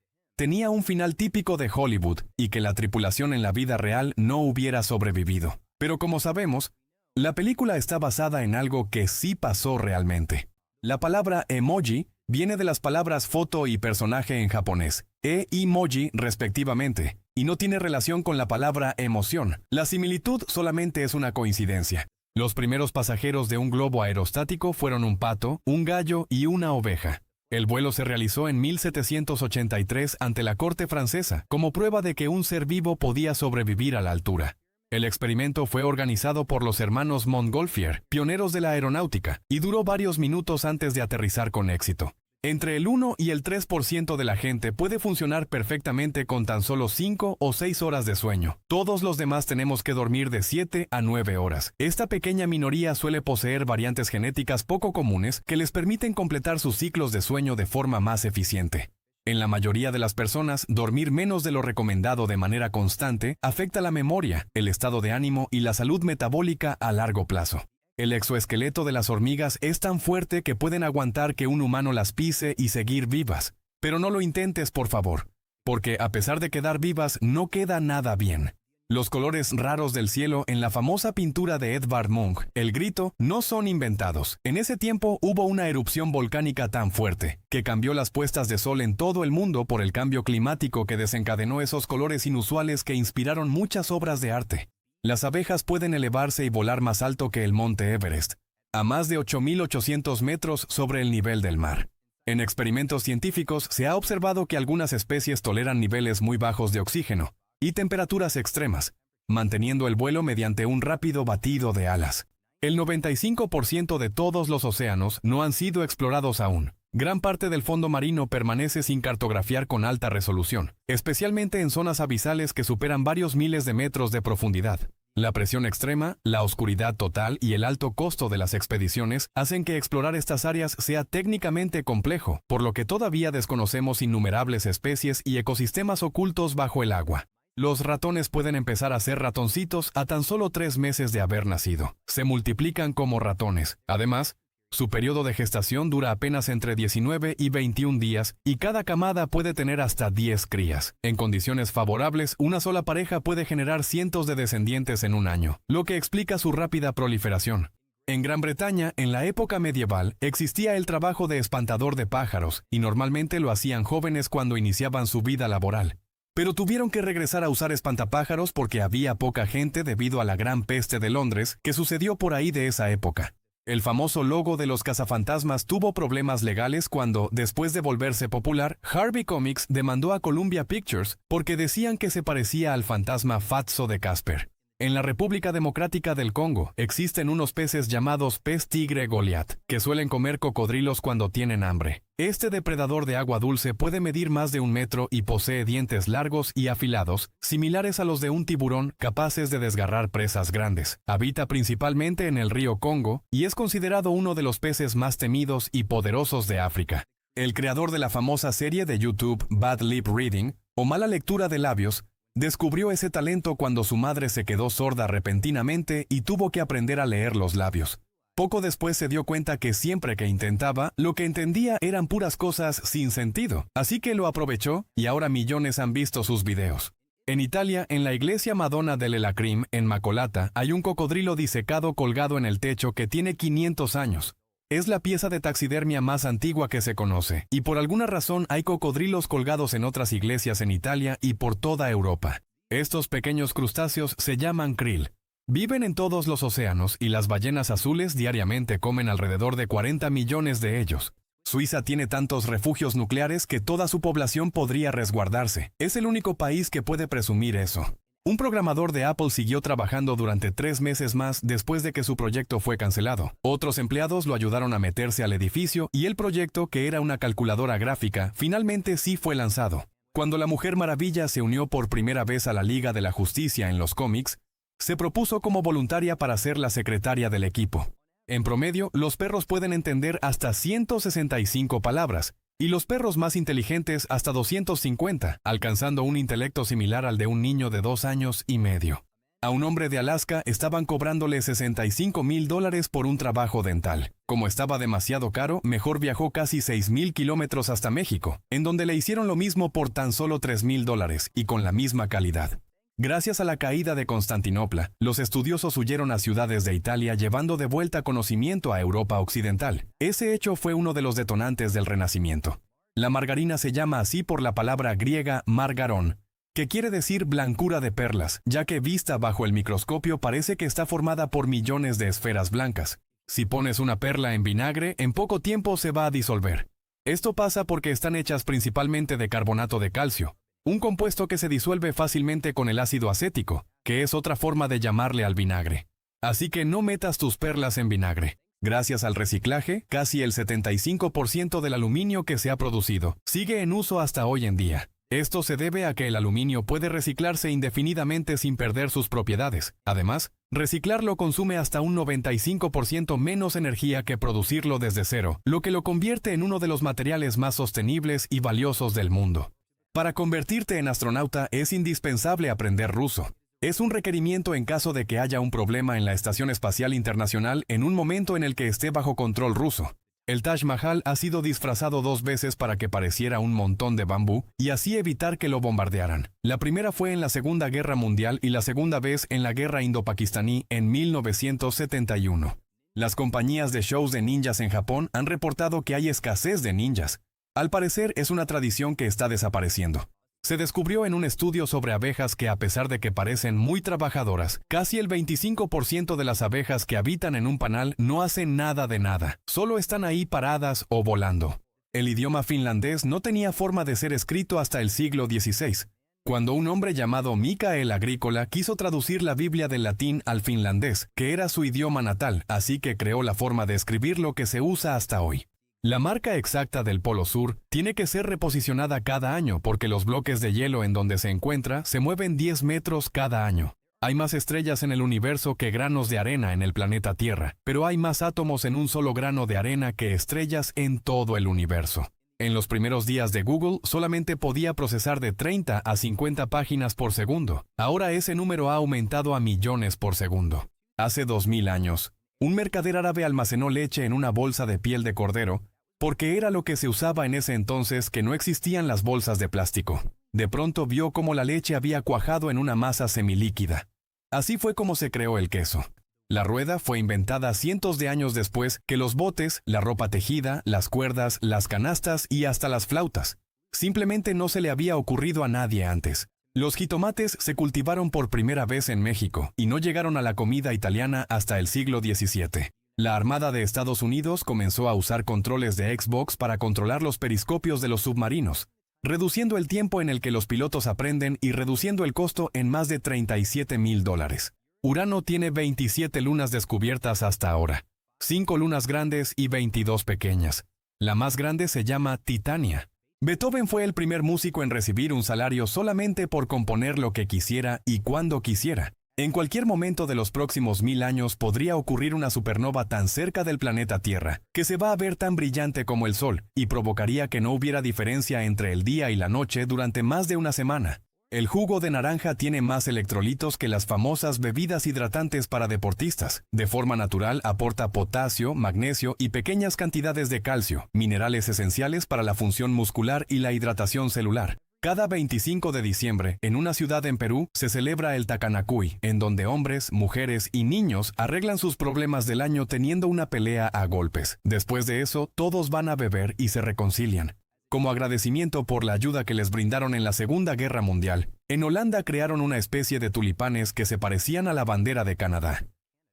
tenía un final típico de Hollywood y que la tripulación en la vida real no hubiera sobrevivido. Pero como sabemos, la película está basada en algo que sí pasó realmente. La palabra emoji viene de las palabras foto y personaje en japonés, e-emoji respectivamente, y no tiene relación con la palabra emoción. La similitud solamente es una coincidencia. Los primeros pasajeros de un globo aerostático fueron un pato, un gallo y una oveja. El vuelo se realizó en 1783 ante la corte francesa, como prueba de que un ser vivo podía sobrevivir a la altura. El experimento fue organizado por los hermanos Montgolfier, pioneros de la aeronáutica, y duró varios minutos antes de aterrizar con éxito. Entre el 1 y el 3% de la gente puede funcionar perfectamente con tan solo 5 o 6 horas de sueño. Todos los demás tenemos que dormir de 7 a 9 horas. Esta pequeña minoría suele poseer variantes genéticas poco comunes que les permiten completar sus ciclos de sueño de forma más eficiente. En la mayoría de las personas, dormir menos de lo recomendado de manera constante afecta la memoria, el estado de ánimo y la salud metabólica a largo plazo. El exoesqueleto de las hormigas es tan fuerte que pueden aguantar que un humano las pise y seguir vivas. Pero no lo intentes, por favor, porque a pesar de quedar vivas, no queda nada bien. Los colores raros del cielo en la famosa pintura de Edvard Munch, El Grito, no son inventados. En ese tiempo hubo una erupción volcánica tan fuerte, que cambió las puestas de sol en todo el mundo por el cambio climático que desencadenó esos colores inusuales que inspiraron muchas obras de arte. Las abejas pueden elevarse y volar más alto que el monte Everest, a más de 8.800 metros sobre el nivel del mar. En experimentos científicos se ha observado que algunas especies toleran niveles muy bajos de oxígeno y temperaturas extremas, manteniendo el vuelo mediante un rápido batido de alas. El 95% de todos los océanos no han sido explorados aún. Gran parte del fondo marino permanece sin cartografiar con alta resolución, especialmente en zonas abisales que superan varios miles de metros de profundidad. La presión extrema, la oscuridad total y el alto costo de las expediciones hacen que explorar estas áreas sea técnicamente complejo, por lo que todavía desconocemos innumerables especies y ecosistemas ocultos bajo el agua. Los ratones pueden empezar a ser ratoncitos a tan solo 3 meses de haber nacido. Se multiplican como ratones. Además, su periodo de gestación dura apenas entre 19 y 21 días y cada camada puede tener hasta 10 crías. En condiciones favorables, una sola pareja puede generar cientos de descendientes en un año, lo que explica su rápida proliferación. En Gran Bretaña, en la época medieval, existía el trabajo de espantador de pájaros y normalmente lo hacían jóvenes cuando iniciaban su vida laboral. Pero tuvieron que regresar a usar espantapájaros porque había poca gente debido a la Gran Peste de Londres que sucedió por ahí de esa época. El famoso logo de los cazafantasmas tuvo problemas legales cuando, después de volverse popular, Harvey Comics demandó a Columbia Pictures porque decían que se parecía al fantasma Fatso de Casper. En la República Democrática del Congo existen unos peces llamados pez tigre Goliath, que suelen comer cocodrilos cuando tienen hambre. Este depredador de agua dulce puede medir más de 1 metro y posee dientes largos y afilados, similares a los de un tiburón, capaces de desgarrar presas grandes. Habita principalmente en el río Congo y es considerado uno de los peces más temidos y poderosos de África. El creador de la famosa serie de YouTube Bad Lip Reading, o mala lectura de labios, descubrió ese talento cuando su madre se quedó sorda repentinamente y tuvo que aprender a leer los labios. Poco después se dio cuenta que siempre que intentaba, lo que entendía eran puras cosas sin sentido. Así que lo aprovechó y ahora millones han visto sus videos. En Italia, en la iglesia Madonna delle Lacrime, en Macolata, hay un cocodrilo disecado colgado en el techo que tiene 500 años. Es la pieza de taxidermia más antigua que se conoce, y por alguna razón hay cocodrilos colgados en otras iglesias en Italia y por toda Europa. Estos pequeños crustáceos se llaman krill. Viven en todos los océanos y las ballenas azules diariamente comen alrededor de 40 millones de ellos. Suiza tiene tantos refugios nucleares que toda su población podría resguardarse. Es el único país que puede presumir eso. Un programador de Apple siguió trabajando durante 3 meses más después de que su proyecto fue cancelado. Otros empleados lo ayudaron a meterse al edificio y el proyecto, que era una calculadora gráfica, finalmente sí fue lanzado. Cuando la Mujer Maravilla se unió por primera vez a la Liga de la Justicia en los cómics, se propuso como voluntaria para ser la secretaria del equipo. En promedio, los perros pueden entender hasta 165 palabras, y los perros más inteligentes hasta 250, alcanzando un intelecto similar al de un niño de 2 años y medio. A un hombre de Alaska estaban cobrándole $65,000 por un trabajo dental. Como estaba demasiado caro, mejor viajó casi 6,000 kilómetros hasta México, en donde le hicieron lo mismo por tan solo $3,000 y con la misma calidad. Gracias a la caída de Constantinopla, los estudiosos huyeron a ciudades de Italia llevando de vuelta conocimiento a Europa occidental. Ese hecho fue uno de los detonantes del Renacimiento. La margarina se llama así por la palabra griega margaron, que quiere decir blancura de perlas, ya que vista bajo el microscopio parece que está formada por millones de esferas blancas. Si pones una perla en vinagre, en poco tiempo se va a disolver. Esto pasa porque están hechas principalmente de carbonato de calcio, un compuesto que se disuelve fácilmente con el ácido acético, que es otra forma de llamarle al vinagre. Así que no metas tus perlas en vinagre. Gracias al reciclaje, casi el 75% del aluminio que se ha producido sigue en uso hasta hoy en día. Esto se debe a que el aluminio puede reciclarse indefinidamente sin perder sus propiedades. Además, reciclarlo consume hasta un 95% menos energía que producirlo desde cero, lo que lo convierte en uno de los materiales más sostenibles y valiosos del mundo. Para convertirte en astronauta es indispensable aprender ruso. Es un requerimiento en caso de que haya un problema en la Estación Espacial Internacional en un momento en el que esté bajo control ruso. El Taj Mahal ha sido disfrazado 2 veces para que pareciera un montón de bambú y así evitar que lo bombardearan. La primera fue en la Segunda Guerra Mundial y la segunda vez en la Guerra Indo-Pakistaní en 1971. Las compañías de shows de ninjas en Japón han reportado que hay escasez de ninjas. Al parecer es una tradición que está desapareciendo. Se descubrió en un estudio sobre abejas que, a pesar de que parecen muy trabajadoras, casi el 25% de las abejas que habitan en un panal no hacen nada de nada, solo están ahí paradas o volando. El idioma finlandés no tenía forma de ser escrito hasta el siglo XVI, cuando un hombre llamado Michael Agricola quiso traducir la Biblia del latín al finlandés, que era su idioma natal, así que creó la forma de escribirlo que se usa hasta hoy. La marca exacta del Polo Sur tiene que ser reposicionada cada año porque los bloques de hielo en donde se encuentra se mueven 10 metros cada año. Hay más estrellas en el universo que granos de arena en el planeta Tierra, pero hay más átomos en un solo grano de arena que estrellas en todo el universo. En los primeros días de Google solamente podía procesar de 30 a 50 páginas por segundo. Ahora ese número ha aumentado a millones por segundo. Hace 2000 años, un mercader árabe almacenó leche en una bolsa de piel de cordero porque era lo que se usaba en ese entonces, que no existían las bolsas de plástico. De pronto vio cómo la leche había cuajado en una masa semilíquida. Así fue como se creó el queso. La rueda fue inventada cientos de años después que los botes, la ropa tejida, las cuerdas, las canastas y hasta las flautas. Simplemente no se le había ocurrido a nadie antes. Los jitomates se cultivaron por primera vez en México y no llegaron a la comida italiana hasta el siglo XVII. La Armada de Estados Unidos comenzó a usar controles de Xbox para controlar los periscopios de los submarinos, reduciendo el tiempo en el que los pilotos aprenden y reduciendo el costo en más de $37,000. Urano tiene 27 lunas descubiertas hasta ahora, 5 lunas grandes y 22 pequeñas. La más grande se llama Titania. Beethoven fue el primer músico en recibir un salario solamente por componer lo que quisiera y cuando quisiera. En cualquier momento de los próximos 1000 años podría ocurrir una supernova tan cerca del planeta Tierra, que se va a ver tan brillante como el Sol, y provocaría que no hubiera diferencia entre el día y la noche durante más de una semana. El jugo de naranja tiene más electrolitos que las famosas bebidas hidratantes para deportistas. De forma natural aporta potasio, magnesio y pequeñas cantidades de calcio, minerales esenciales para la función muscular y la hidratación celular. Cada 25 de diciembre, en una ciudad en Perú, se celebra el Takanakui, en donde hombres, mujeres y niños arreglan sus problemas del año teniendo una pelea a golpes. Después de eso, todos van a beber y se reconcilian. Como agradecimiento por la ayuda que les brindaron en la Segunda Guerra Mundial, en Holanda crearon una especie de tulipanes que se parecían a la bandera de Canadá.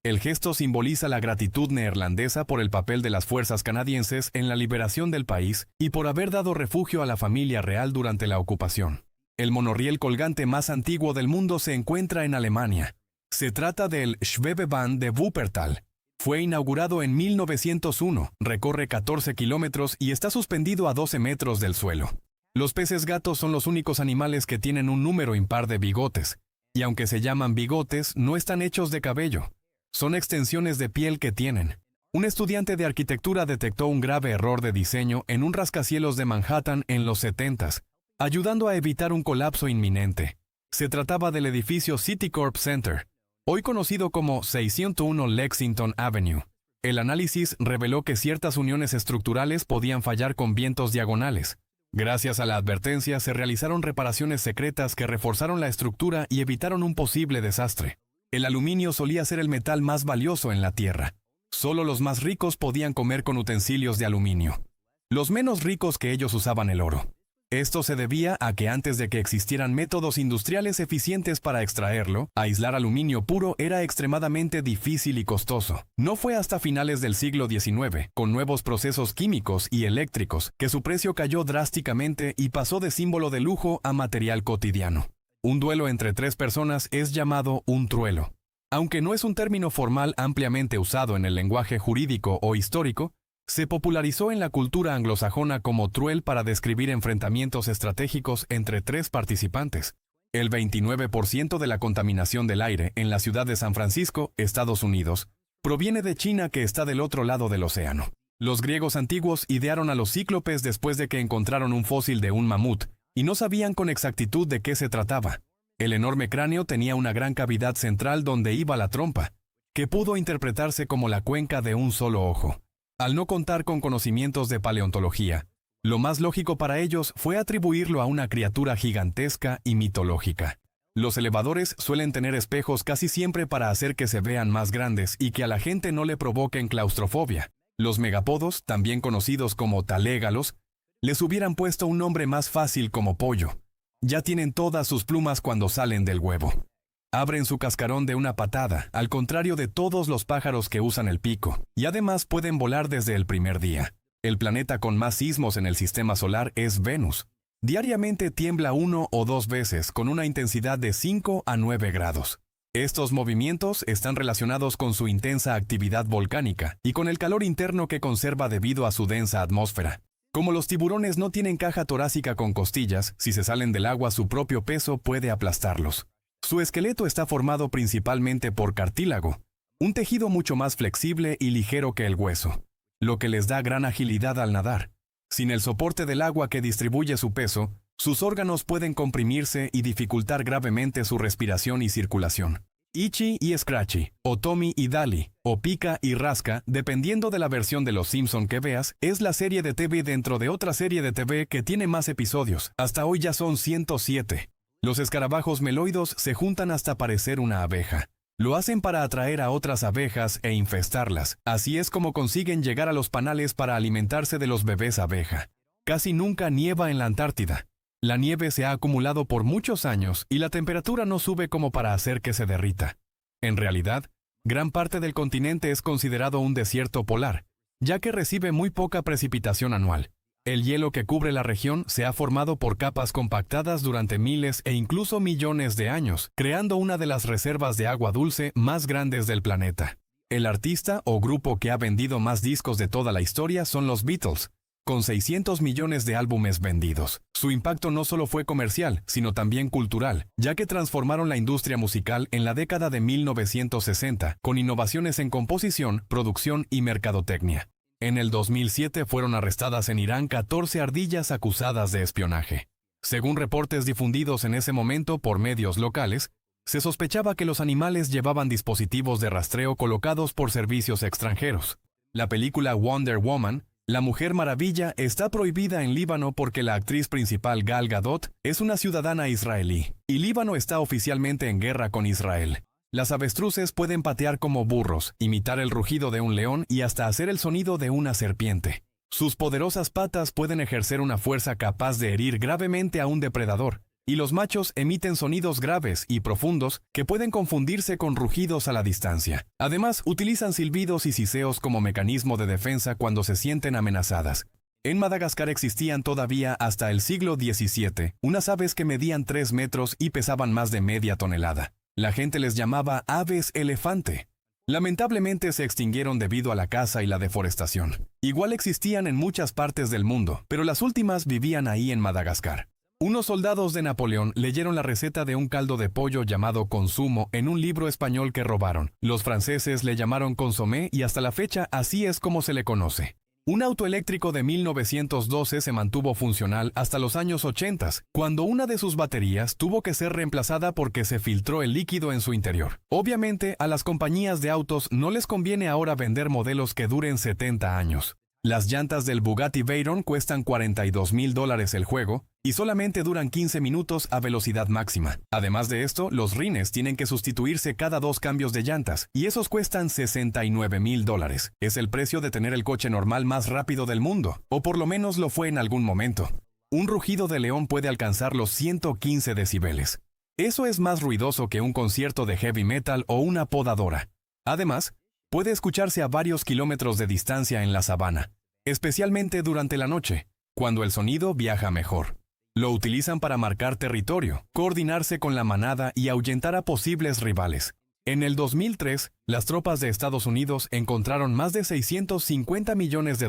El gesto simboliza la gratitud neerlandesa por el papel de las fuerzas canadienses en la liberación del país y por haber dado refugio a la familia real durante la ocupación. El monorriel colgante más antiguo del mundo se encuentra en Alemania. Se trata del Schwebebahn de Wuppertal. Fue inaugurado en 1901, recorre 14 kilómetros y está suspendido a 12 metros del suelo. Los peces gatos son los únicos animales que tienen un número impar de bigotes, y aunque se llaman bigotes, no están hechos de cabello. Son extensiones de piel que tienen. Un estudiante de arquitectura detectó un grave error de diseño en un rascacielos de Manhattan en los 70s, ayudando a evitar un colapso inminente. Se trataba del edificio Citicorp Center, hoy conocido como 601 Lexington Avenue. El análisis reveló que ciertas uniones estructurales podían fallar con vientos diagonales. Gracias a la advertencia se realizaron reparaciones secretas que reforzaron la estructura y evitaron un posible desastre. El aluminio solía ser el metal más valioso en la Tierra. Solo los más ricos podían comer con utensilios de aluminio. Los menos ricos que ellos usaban el oro. Esto se debía a que antes de que existieran métodos industriales eficientes para extraerlo, aislar aluminio puro era extremadamente difícil y costoso. No fue hasta finales del siglo XIX, con nuevos procesos químicos y eléctricos, que su precio cayó drásticamente y pasó de símbolo de lujo a material cotidiano. Un duelo entre 3 personas es llamado un truelo. Aunque no es un término formal ampliamente usado en el lenguaje jurídico o histórico, se popularizó en la cultura anglosajona como truel para describir enfrentamientos estratégicos entre 3 participantes. El 29% de la contaminación del aire en la ciudad de San Francisco, Estados Unidos, proviene de China, que está del otro lado del océano. Los griegos antiguos idearon a los cíclopes después de que encontraron un fósil de un mamut, y no sabían con exactitud de qué se trataba. El enorme cráneo tenía una gran cavidad central donde iba la trompa, que pudo interpretarse como la cuenca de un solo ojo. Al no contar con conocimientos de paleontología, lo más lógico para ellos fue atribuirlo a una criatura gigantesca y mitológica. Los elevadores suelen tener espejos casi siempre para hacer que se vean más grandes y que a la gente no le provoquen claustrofobia. Los megapodos, también conocidos como talégalos, les hubieran puesto un nombre más fácil como pollo. Ya tienen todas sus plumas cuando salen del huevo. Abren su cascarón de una patada, al contrario de todos los pájaros que usan el pico, y además pueden volar desde el primer día. El planeta con más sismos en el sistema solar es Venus. Diariamente tiembla 1 o 2 veces con una intensidad de 5 a 9 grados. Estos movimientos están relacionados con su intensa actividad volcánica y con el calor interno que conserva debido a su densa atmósfera. Como los tiburones no tienen caja torácica con costillas, si se salen del agua su propio peso puede aplastarlos. Su esqueleto está formado principalmente por cartílago, un tejido mucho más flexible y ligero que el hueso, lo que les da gran agilidad al nadar. Sin el soporte del agua que distribuye su peso, sus órganos pueden comprimirse y dificultar gravemente su respiración y circulación. Itchy y Scratchy, o Tommy y Daly, o Pica y Rasca, dependiendo de la versión de Los Simpson que veas, es la serie de TV dentro de otra serie de TV que tiene más episodios. Hasta hoy ya son 107. Los escarabajos meloidos se juntan hasta parecer una abeja. Lo hacen para atraer a otras abejas e infestarlas. Así es como consiguen llegar a los panales para alimentarse de los bebés abeja. Casi nunca nieva en la Antártida. La nieve se ha acumulado por muchos años y la temperatura no sube como para hacer que se derrita. En realidad, gran parte del continente es considerado un desierto polar, ya que recibe muy poca precipitación anual. El hielo que cubre la región se ha formado por capas compactadas durante miles e incluso millones de años, creando una de las reservas de agua dulce más grandes del planeta. El artista o grupo que ha vendido más discos de toda la historia son los Beatles, con 600 millones de álbumes vendidos. Su impacto no solo fue comercial, sino también cultural, ya que transformaron la industria musical en la década de 1960, con innovaciones en composición, producción y mercadotecnia. En el 2007 fueron arrestadas en Irán 14 ardillas acusadas de espionaje. Según reportes difundidos en ese momento por medios locales, se sospechaba que los animales llevaban dispositivos de rastreo colocados por servicios extranjeros. La película Wonder Woman, La Mujer Maravilla, está prohibida en Líbano porque la actriz principal Gal Gadot es una ciudadana israelí, y Líbano está oficialmente en guerra con Israel. Las avestruces pueden patear como burros, imitar el rugido de un león y hasta hacer el sonido de una serpiente. Sus poderosas patas pueden ejercer una fuerza capaz de herir gravemente a un depredador, y los machos emiten sonidos graves y profundos que pueden confundirse con rugidos a la distancia. Además, utilizan silbidos y siseos como mecanismo de defensa cuando se sienten amenazadas. En Madagascar existían todavía hasta el siglo XVII unas aves que medían 3 metros y pesaban más de media tonelada. La gente les llamaba aves elefante. Lamentablemente se extinguieron debido a la caza y la deforestación. Igual existían en muchas partes del mundo, pero las últimas vivían ahí en Madagascar. Unos soldados de Napoleón leyeron la receta de un caldo de pollo llamado consumo en un libro español que robaron. Los franceses le llamaron consomé y hasta la fecha así es como se le conoce. Un auto eléctrico de 1912 se mantuvo funcional hasta los años 80, cuando una de sus baterías tuvo que ser reemplazada porque se filtró el líquido en su interior. Obviamente, a las compañías de autos no les conviene ahora vender modelos que duren 70 años. Las llantas del Bugatti Veyron cuestan $42,000 el juego y solamente duran 15 minutos a velocidad máxima. Además de esto, los rines tienen que sustituirse cada 2 cambios de llantas y esos cuestan $69,000. Es el precio de tener el coche normal más rápido del mundo, o por lo menos lo fue en algún momento. Un rugido de león puede alcanzar los 115 decibeles. Eso es más ruidoso que un concierto de heavy metal o una podadora. Además, puede escucharse a varios kilómetros de distancia en la sabana, especialmente durante la noche, cuando el sonido viaja mejor. Lo utilizan para marcar territorio, coordinarse con la manada y ahuyentar a posibles rivales. En el 2003, las tropas de Estados Unidos encontraron más de $650 millones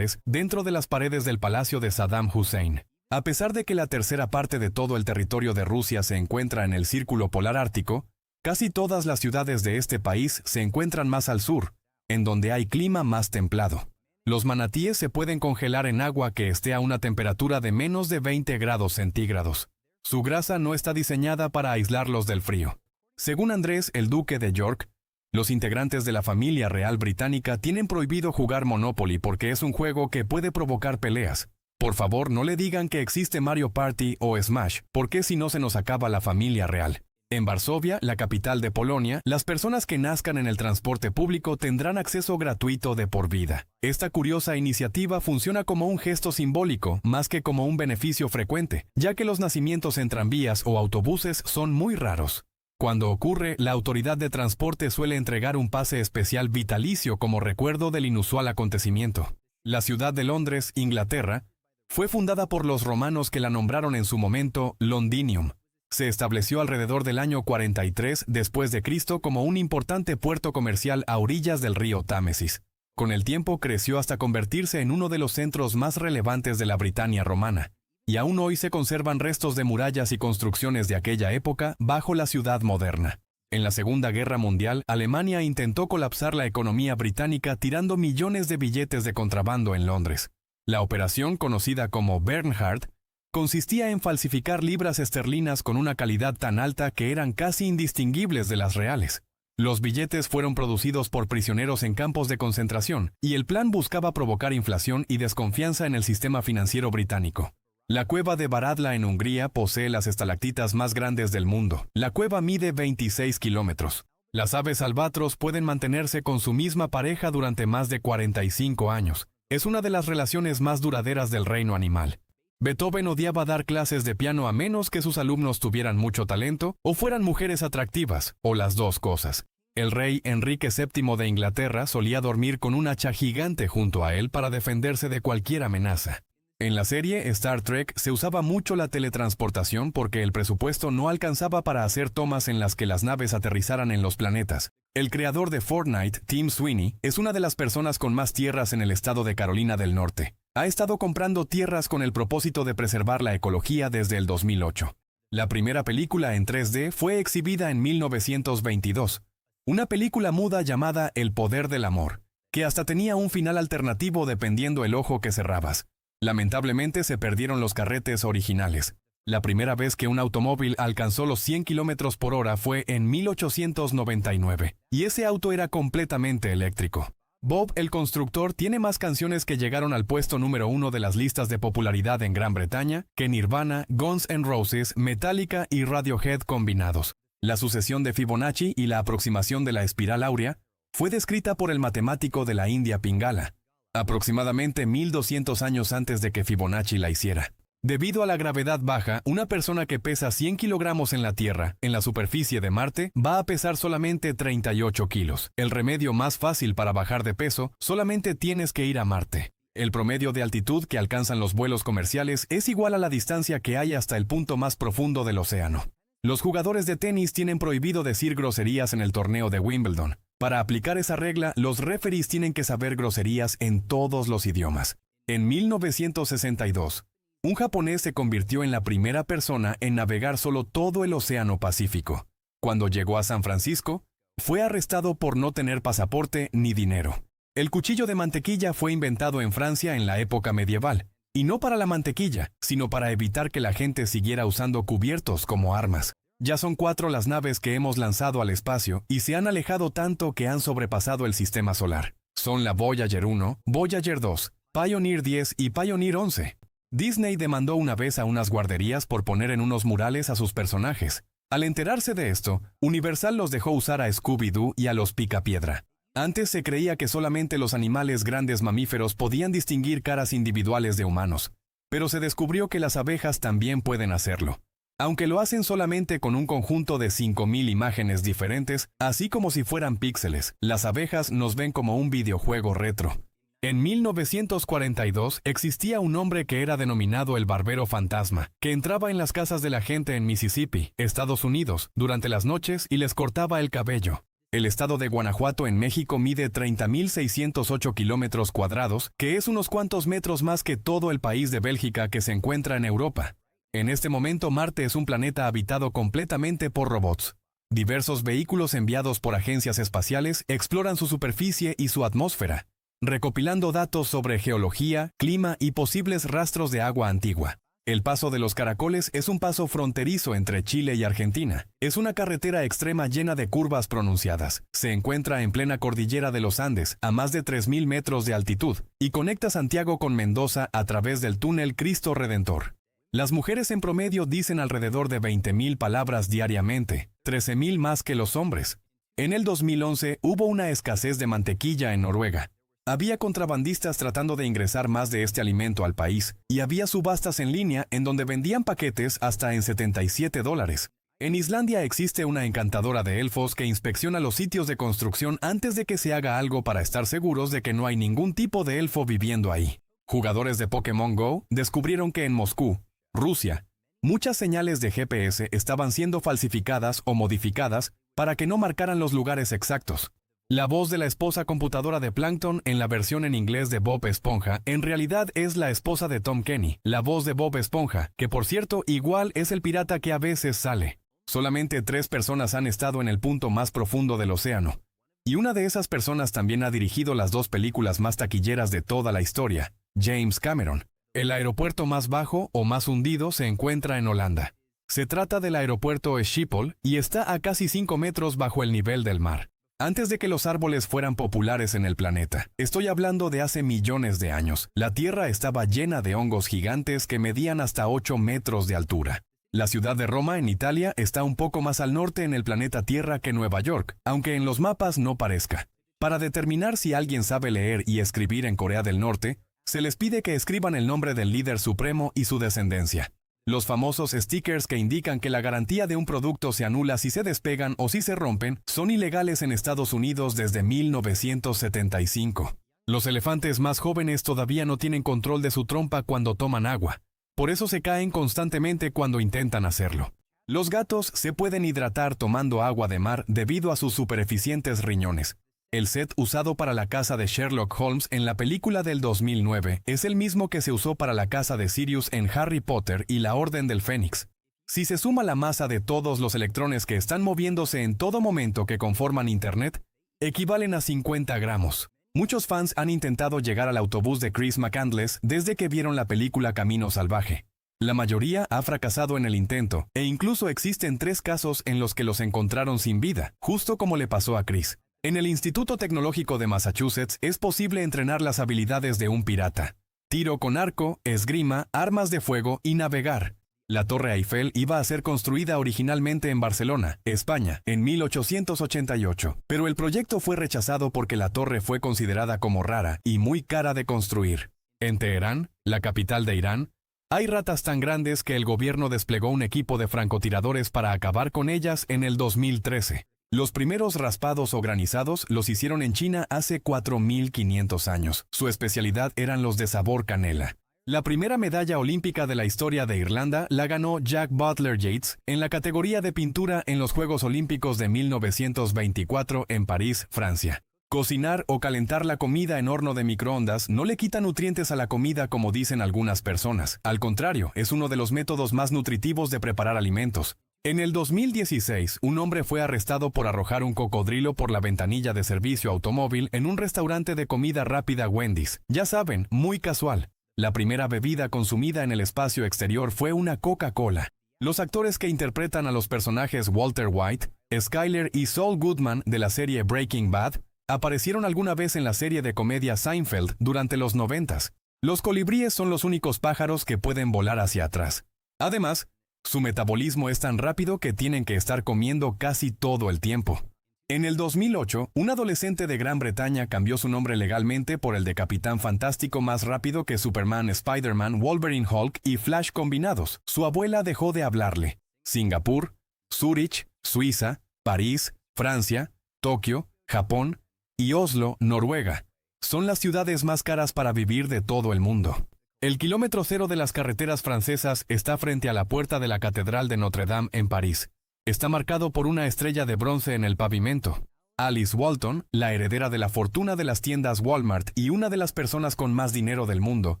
dentro de las paredes del palacio de Saddam Hussein. A pesar de que la tercera parte de todo el territorio de Rusia se encuentra en el Círculo Polar Ártico, casi todas las ciudades de este país se encuentran más al sur, en donde hay clima más templado. Los manatíes se pueden congelar en agua que esté a una temperatura de menos de 20 grados centígrados. Su grasa no está diseñada para aislarlos del frío. Según Andrés, el duque de York, los integrantes de la familia real británica tienen prohibido jugar Monopoly porque es un juego que puede provocar peleas. Por favor, no le digan que existe Mario Party o Smash, porque si no se nos acaba la familia real. En Varsovia, la capital de Polonia, las personas que nazcan en el transporte público tendrán acceso gratuito de por vida. Esta curiosa iniciativa funciona como un gesto simbólico, más que como un beneficio frecuente, ya que los nacimientos en tranvías o autobuses son muy raros. Cuando ocurre, la autoridad de transporte suele entregar un pase especial vitalicio como recuerdo del inusual acontecimiento. La ciudad de Londres, Inglaterra, fue fundada por los romanos que la nombraron en su momento Londinium. Se estableció alrededor del año 43 después de Cristo como un importante puerto comercial a orillas del río Támesis. Con el tiempo creció hasta convertirse en uno de los centros más relevantes de la Britania romana, y aún hoy se conservan restos de murallas y construcciones de aquella época bajo la ciudad moderna. En la Segunda Guerra Mundial, Alemania intentó colapsar la economía británica tirando millones de billetes de contrabando en Londres. La operación, conocida como Bernhard, consistía en falsificar libras esterlinas con una calidad tan alta que eran casi indistinguibles de las reales. Los billetes fueron producidos por prisioneros en campos de concentración, y el plan buscaba provocar inflación y desconfianza en el sistema financiero británico. La cueva de Baradla en Hungría posee las estalactitas más grandes del mundo. La cueva mide 26 kilómetros. Las aves albatros pueden mantenerse con su misma pareja durante más de 45 años. Es una de las relaciones más duraderas del reino animal. Beethoven odiaba dar clases de piano a menos que sus alumnos tuvieran mucho talento o fueran mujeres atractivas, o las dos cosas. El rey Enrique VII de Inglaterra solía dormir con un hacha gigante junto a él para defenderse de cualquier amenaza. En la serie Star Trek se usaba mucho la teletransportación porque el presupuesto no alcanzaba para hacer tomas en las que las naves aterrizaran en los planetas. El creador de Fortnite, Tim Sweeney, es una de las personas con más tierras en el estado de Carolina del Norte. Ha estado comprando tierras con el propósito de preservar la ecología desde el 2008. La primera película en 3D fue exhibida en 1922. Una película muda llamada El poder del amor, que hasta tenía un final alternativo dependiendo el ojo que cerrabas. Lamentablemente se perdieron los carretes originales. La primera vez que un automóvil alcanzó los 100 km por hora fue en 1899, y ese auto era completamente eléctrico. Bob el constructor tiene más canciones que llegaron al puesto número 1 de las listas de popularidad en Gran Bretaña que Nirvana, Guns N' Roses, Metallica y Radiohead combinados. La sucesión de Fibonacci y la aproximación de la espiral áurea fue descrita por el matemático de la India Pingala, aproximadamente 1200 años antes de que Fibonacci la hiciera. Debido a la gravedad baja, una persona que pesa 100 kilogramos en la Tierra, en la superficie de Marte, va a pesar solamente 38 kilos. El remedio más fácil para bajar de peso, solamente tienes que ir a Marte. El promedio de altitud que alcanzan los vuelos comerciales es igual a la distancia que hay hasta el punto más profundo del océano. Los jugadores de tenis tienen prohibido decir groserías en el torneo de Wimbledon. Para aplicar esa regla, los referees tienen que saber groserías en todos los idiomas. En 1962, un japonés se convirtió en la primera persona en navegar solo todo el Océano Pacífico. Cuando llegó a San Francisco, fue arrestado por no tener pasaporte ni dinero. El cuchillo de mantequilla fue inventado en Francia en la época medieval, y no para la mantequilla, sino para evitar que la gente siguiera usando cubiertos como armas. Ya son 4 las naves que hemos lanzado al espacio y se han alejado tanto que han sobrepasado el sistema solar. Son la Voyager 1, Voyager 2, Pioneer 10 y Pioneer 11. Disney demandó una vez a unas guarderías por poner en unos murales a sus personajes. Al enterarse de esto, Universal los dejó usar a Scooby-Doo y a los Picapiedra. Antes se creía que solamente los animales grandes mamíferos podían distinguir caras individuales de humanos, pero se descubrió que las abejas también pueden hacerlo. Aunque lo hacen solamente con un conjunto de 5000 imágenes diferentes, así como si fueran píxeles, las abejas nos ven como un videojuego retro. En 1942 existía un hombre que era denominado el Barbero Fantasma, que entraba en las casas de la gente en Mississippi, Estados Unidos, durante las noches y les cortaba el cabello. El estado de Guanajuato en México mide 30.608 kilómetros cuadrados, que es unos cuantos metros más que todo el país de Bélgica que se encuentra en Europa. En este momento Marte es un planeta habitado completamente por robots. Diversos vehículos enviados por agencias espaciales exploran su superficie y su atmósfera, recopilando datos sobre geología, clima y posibles rastros de agua antigua. El Paso de los Caracoles es un paso fronterizo entre Chile y Argentina. Es una carretera extrema llena de curvas pronunciadas. Se encuentra en plena cordillera de los Andes, a más de 3000 metros de altitud, y conecta Santiago con Mendoza a través del túnel Cristo Redentor. Las mujeres en promedio dicen alrededor de 20.000 palabras diariamente. 13.000 más que los hombres. En el 2011 hubo una escasez de mantequilla en Noruega. Había contrabandistas tratando de ingresar más de este alimento al país, y había subastas en línea en donde vendían paquetes hasta en $77. En Islandia existe una encantadora de elfos que inspecciona los sitios de construcción antes de que se haga algo para estar seguros de que no hay ningún tipo de elfo viviendo ahí. Jugadores de Pokémon Go descubrieron que en Moscú, Rusia, muchas señales de GPS estaban siendo falsificadas o modificadas para que no marcaran los lugares exactos. La voz de la esposa computadora de Plankton en la versión en inglés de Bob Esponja en realidad es la esposa de Tom Kenny, la voz de Bob Esponja, que por cierto igual es el pirata que a veces sale. Solamente 3 personas han estado en el punto más profundo del océano. Y una de esas personas también ha dirigido las 2 películas más taquilleras de toda la historia, James Cameron. El aeropuerto más bajo o más hundido se encuentra en Holanda. Se trata del aeropuerto Schiphol y está a casi 5 metros bajo el nivel del mar. Antes de que los árboles fueran populares en el planeta, estoy hablando de hace millones de años, la Tierra estaba llena de hongos gigantes que medían hasta 8 metros de altura. La ciudad de Roma, en Italia, está un poco más al norte en el planeta Tierra que Nueva York, aunque en los mapas no parezca. Para determinar si alguien sabe leer y escribir en Corea del Norte, se les pide que escriban el nombre del líder supremo y su descendencia. Los famosos stickers que indican que la garantía de un producto se anula si se despegan o si se rompen son ilegales en Estados Unidos desde 1975. Los elefantes más jóvenes todavía no tienen control de su trompa cuando toman agua. Por eso se caen constantemente cuando intentan hacerlo. Los gatos se pueden hidratar tomando agua de mar debido a sus supereficientes riñones. El set usado para la casa de Sherlock Holmes en la película del 2009 es el mismo que se usó para la casa de Sirius en Harry Potter y la Orden del Fénix. Si se suma la masa de todos los electrones que están moviéndose en todo momento que conforman Internet, equivalen a 50 gramos. Muchos fans han intentado llegar al autobús de Chris McCandless desde que vieron la película Camino Salvaje. La mayoría ha fracasado en el intento, e incluso existen 3 casos en los que los encontraron sin vida, justo como le pasó a Chris. En el Instituto Tecnológico de Massachusetts es posible entrenar las habilidades de un pirata: tiro con arco, esgrima, armas de fuego y navegar. La Torre Eiffel iba a ser construida originalmente en Barcelona, España, en 1888, pero el proyecto fue rechazado porque la torre fue considerada como rara y muy cara de construir. En Teherán, la capital de Irán, hay ratas tan grandes que el gobierno desplegó un equipo de francotiradores para acabar con ellas en el 2013. Los primeros raspados o granizados los hicieron en China hace 4.500 años. Su especialidad eran los de sabor canela. La primera medalla olímpica de la historia de Irlanda la ganó Jack Butler Yeats en la categoría de pintura en los Juegos Olímpicos de 1924 en París, Francia. Cocinar o calentar la comida en horno de microondas no le quita nutrientes a la comida como dicen algunas personas. Al contrario, es uno de los métodos más nutritivos de preparar alimentos. En el 2016, un hombre fue arrestado por arrojar un cocodrilo por la ventanilla de servicio automóvil en un restaurante de comida rápida Wendy's. Ya saben, muy casual. La primera bebida consumida en el espacio exterior fue una Coca-Cola. Los actores que interpretan a los personajes Walter White, Skyler y Saul Goodman de la serie Breaking Bad aparecieron alguna vez en la serie de comedia Seinfeld durante los 90s. Los colibríes son los únicos pájaros que pueden volar hacia atrás. Además, su metabolismo es tan rápido que tienen que estar comiendo casi todo el tiempo. En el 2008, un adolescente de Gran Bretaña cambió su nombre legalmente por el de Capitán Fantástico más rápido que Superman, Spider-Man, Wolverine, Hulk y Flash combinados. Su abuela dejó de hablarle. Singapur, Zúrich, Suiza, París, Francia, Tokio, Japón y Oslo, Noruega, son las ciudades más caras para vivir de todo el mundo. El kilómetro cero de las carreteras francesas está frente a la puerta de la Catedral de Notre Dame en París. Está marcado por una estrella de bronce en el pavimento. Alice Walton, la heredera de la fortuna de las tiendas Walmart y una de las personas con más dinero del mundo,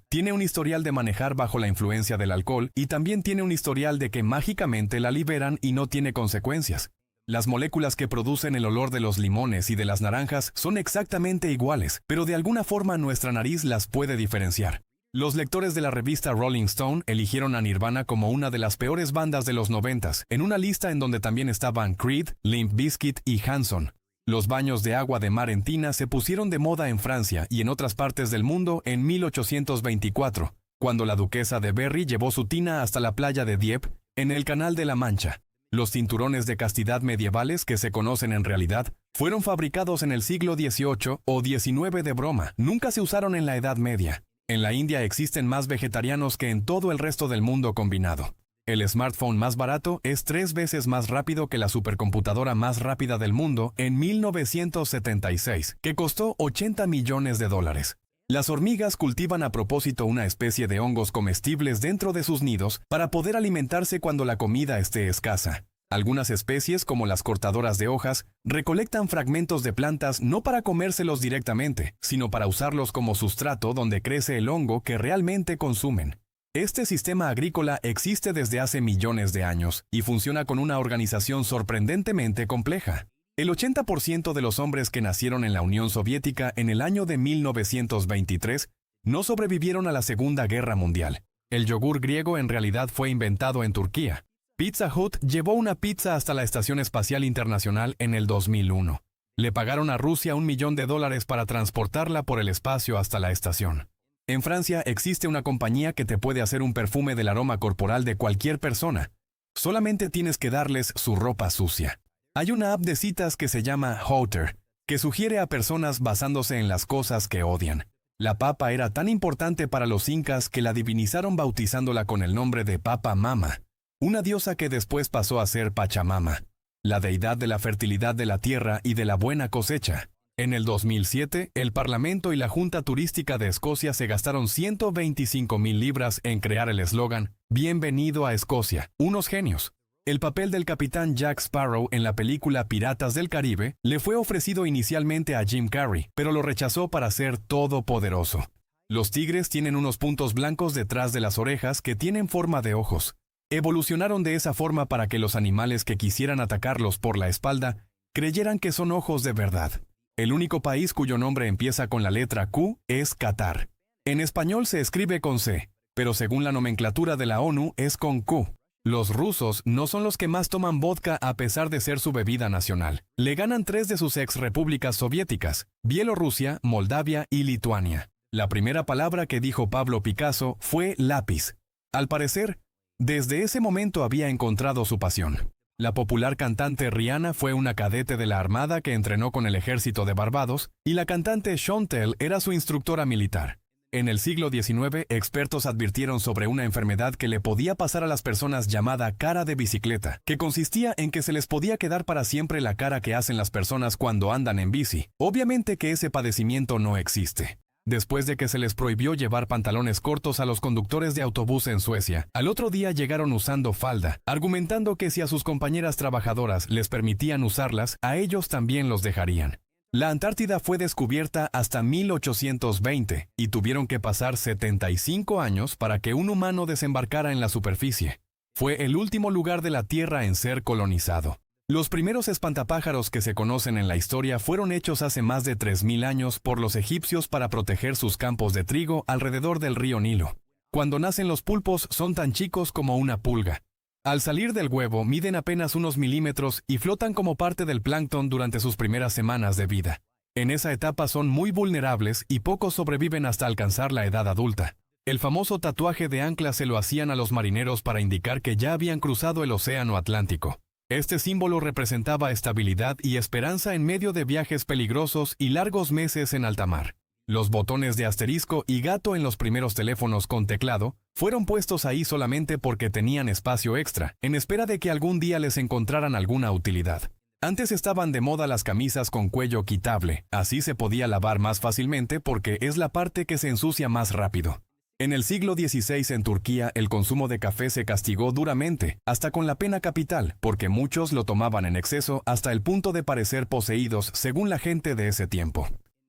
tiene un historial de manejar bajo la influencia del alcohol y también tiene un historial de que mágicamente la liberan y no tiene consecuencias. Las moléculas que producen el olor de los limones y de las naranjas son exactamente iguales, pero de alguna forma nuestra nariz las puede diferenciar. Los lectores de la revista Rolling Stone eligieron a Nirvana como una de las peores bandas de los 90s, en una lista en donde también estaban Creed, Limp Bizkit y Hanson. Los baños de agua de mar en tina se pusieron de moda en Francia y en otras partes del mundo en 1824, cuando la duquesa de Berry llevó su tina hasta la playa de Dieppe, en el Canal de la Mancha. Los cinturones de castidad medievales que se conocen en realidad fueron fabricados en el siglo XVIII o XIX de broma, nunca se usaron en la Edad Media. En la India existen más vegetarianos que en todo el resto del mundo combinado. El smartphone más barato es 3 veces más rápido que la supercomputadora más rápida del mundo en 1976, que costó $80 millones. Las hormigas cultivan a propósito una especie de hongos comestibles dentro de sus nidos para poder alimentarse cuando la comida esté escasa. Algunas especies, como las cortadoras de hojas, recolectan fragmentos de plantas no para comérselos directamente, sino para usarlos como sustrato donde crece el hongo que realmente consumen. Este sistema agrícola existe desde hace millones de años y funciona con una organización sorprendentemente compleja. El 80% de los hombres que nacieron en la Unión Soviética en el año de 1923 no sobrevivieron a la Segunda Guerra Mundial. El yogur griego en realidad fue inventado en Turquía. Pizza Hut llevó una pizza hasta la Estación Espacial Internacional en el 2001. Le pagaron a Rusia $1 millón para transportarla por el espacio hasta la estación. En Francia existe una compañía que te puede hacer un perfume del aroma corporal de cualquier persona. Solamente tienes que darles su ropa sucia. Hay una app de citas que se llama Hooter, que sugiere a personas basándose en las cosas que odian. La papa era tan importante para los incas que la divinizaron bautizándola con el nombre de Papa Mama, una diosa que después pasó a ser Pachamama, la deidad de la fertilidad de la tierra y de la buena cosecha. En el 2007, el Parlamento y la Junta Turística de Escocia se gastaron 125,000 libras en crear el eslogan «Bienvenido a Escocia, unos genios». El papel del capitán Jack Sparrow en la película Piratas del Caribe le fue ofrecido inicialmente a Jim Carrey, pero lo rechazó para ser todopoderoso. Los tigres tienen unos puntos blancos detrás de las orejas que tienen forma de ojos. Evolucionaron de esa forma para que los animales que quisieran atacarlos por la espalda creyeran que son ojos de verdad. El único país cuyo nombre empieza con la letra Q es Qatar. En español se escribe con C, pero según la nomenclatura de la ONU es con Q. Los rusos no son los que más toman vodka a pesar de ser su bebida nacional. Le ganan 3 de sus ex-repúblicas soviéticas, Bielorrusia, Moldavia y Lituania. La primera palabra que dijo Pablo Picasso fue lápiz. Al parecer, desde ese momento había encontrado su pasión. La popular cantante Rihanna fue una cadete de la Armada que entrenó con el ejército de Barbados, y la cantante Chantel era su instructora militar. En el siglo XIX, expertos advirtieron sobre una enfermedad que le podía pasar a las personas llamada cara de bicicleta, que consistía en que se les podía quedar para siempre la cara que hacen las personas cuando andan en bici. Obviamente que ese padecimiento no existe. Después de que se les prohibió llevar pantalones cortos a los conductores de autobús en Suecia, al otro día llegaron usando falda, argumentando que si a sus compañeras trabajadoras les permitían usarlas, a ellos también los dejarían. La Antártida fue descubierta hasta 1820 y tuvieron que pasar 75 años para que un humano desembarcara en la superficie. Fue el último lugar de la Tierra en ser colonizado. Los primeros espantapájaros que se conocen en la historia fueron hechos hace más de 3.000 años por los egipcios para proteger sus campos de trigo alrededor del río Nilo. Cuando nacen los pulpos son tan chicos como una pulga. Al salir del huevo miden apenas unos milímetros y flotan como parte del plancton durante sus primeras semanas de vida. En esa etapa son muy vulnerables y pocos sobreviven hasta alcanzar la edad adulta. El famoso tatuaje de ancla se lo hacían a los marineros para indicar que ya habían cruzado el océano Atlántico. Este símbolo representaba estabilidad y esperanza en medio de viajes peligrosos y largos meses en alta mar. Los botones de asterisco y gato en los primeros teléfonos con teclado fueron puestos ahí solamente porque tenían espacio extra, en espera de que algún día les encontraran alguna utilidad. Antes estaban de moda las camisas con cuello quitable, así se podía lavar más fácilmente porque es la parte que se ensucia más rápido. En el siglo XVI en Turquía el consumo de café se castigó duramente, hasta con la pena capital, porque muchos lo tomaban en exceso hasta el punto de parecer poseídos según la gente de ese tiempo.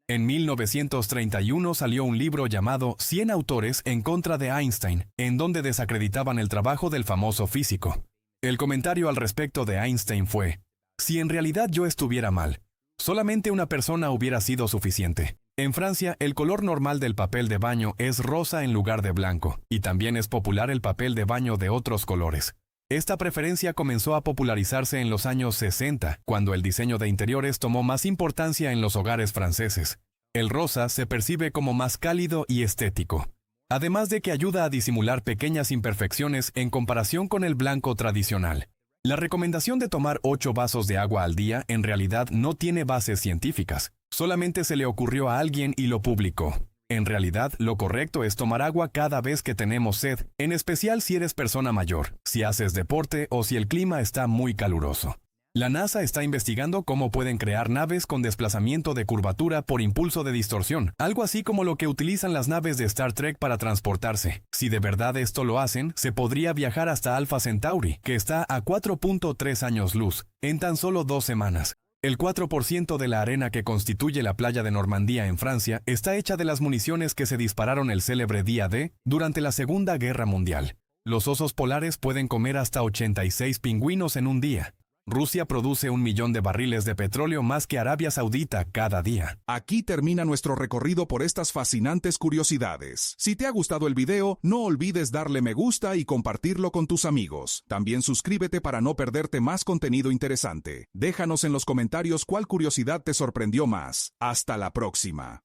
En 1931 salió un libro llamado 100 autores en contra de Einstein, en donde desacreditaban el trabajo del famoso físico. El comentario al respecto de Einstein fue: si en realidad yo estuviera mal, solamente una persona hubiera sido suficiente. En Francia, el color normal del papel de baño es rosa en lugar de blanco, y también es popular el papel de baño de otros colores. Esta preferencia comenzó a popularizarse en los años 60, cuando el diseño de interiores tomó más importancia en los hogares franceses. El rosa se percibe como más cálido y estético, además de que ayuda a disimular pequeñas imperfecciones en comparación con el blanco tradicional. La recomendación de tomar 8 vasos de agua al día en realidad no tiene bases científicas. Solamente se le ocurrió a alguien y lo publicó. En realidad, lo correcto es tomar agua cada vez que tenemos sed, en especial si eres persona mayor, si haces deporte o si el clima está muy caluroso. La NASA está investigando cómo pueden crear naves con desplazamiento de curvatura por impulso de distorsión, algo así como lo que utilizan las naves de Star Trek para transportarse. Si de verdad esto lo hacen, se podría viajar hasta Alpha Centauri, que está a 4.3 años luz, en tan solo 2 semanas. El 4% de la arena que constituye la playa de Normandía en Francia está hecha de las municiones que se dispararon el célebre día D durante la Segunda Guerra Mundial. Los osos polares pueden comer hasta 86 pingüinos en un día. Rusia produce 1 millón de barriles de petróleo más que Arabia Saudita cada día. Aquí termina nuestro recorrido por estas fascinantes curiosidades. Si te ha gustado el video, no olvides darle me gusta y compartirlo con tus amigos. También suscríbete para no perderte más contenido interesante. Déjanos en los comentarios cuál curiosidad te sorprendió más. Hasta la próxima.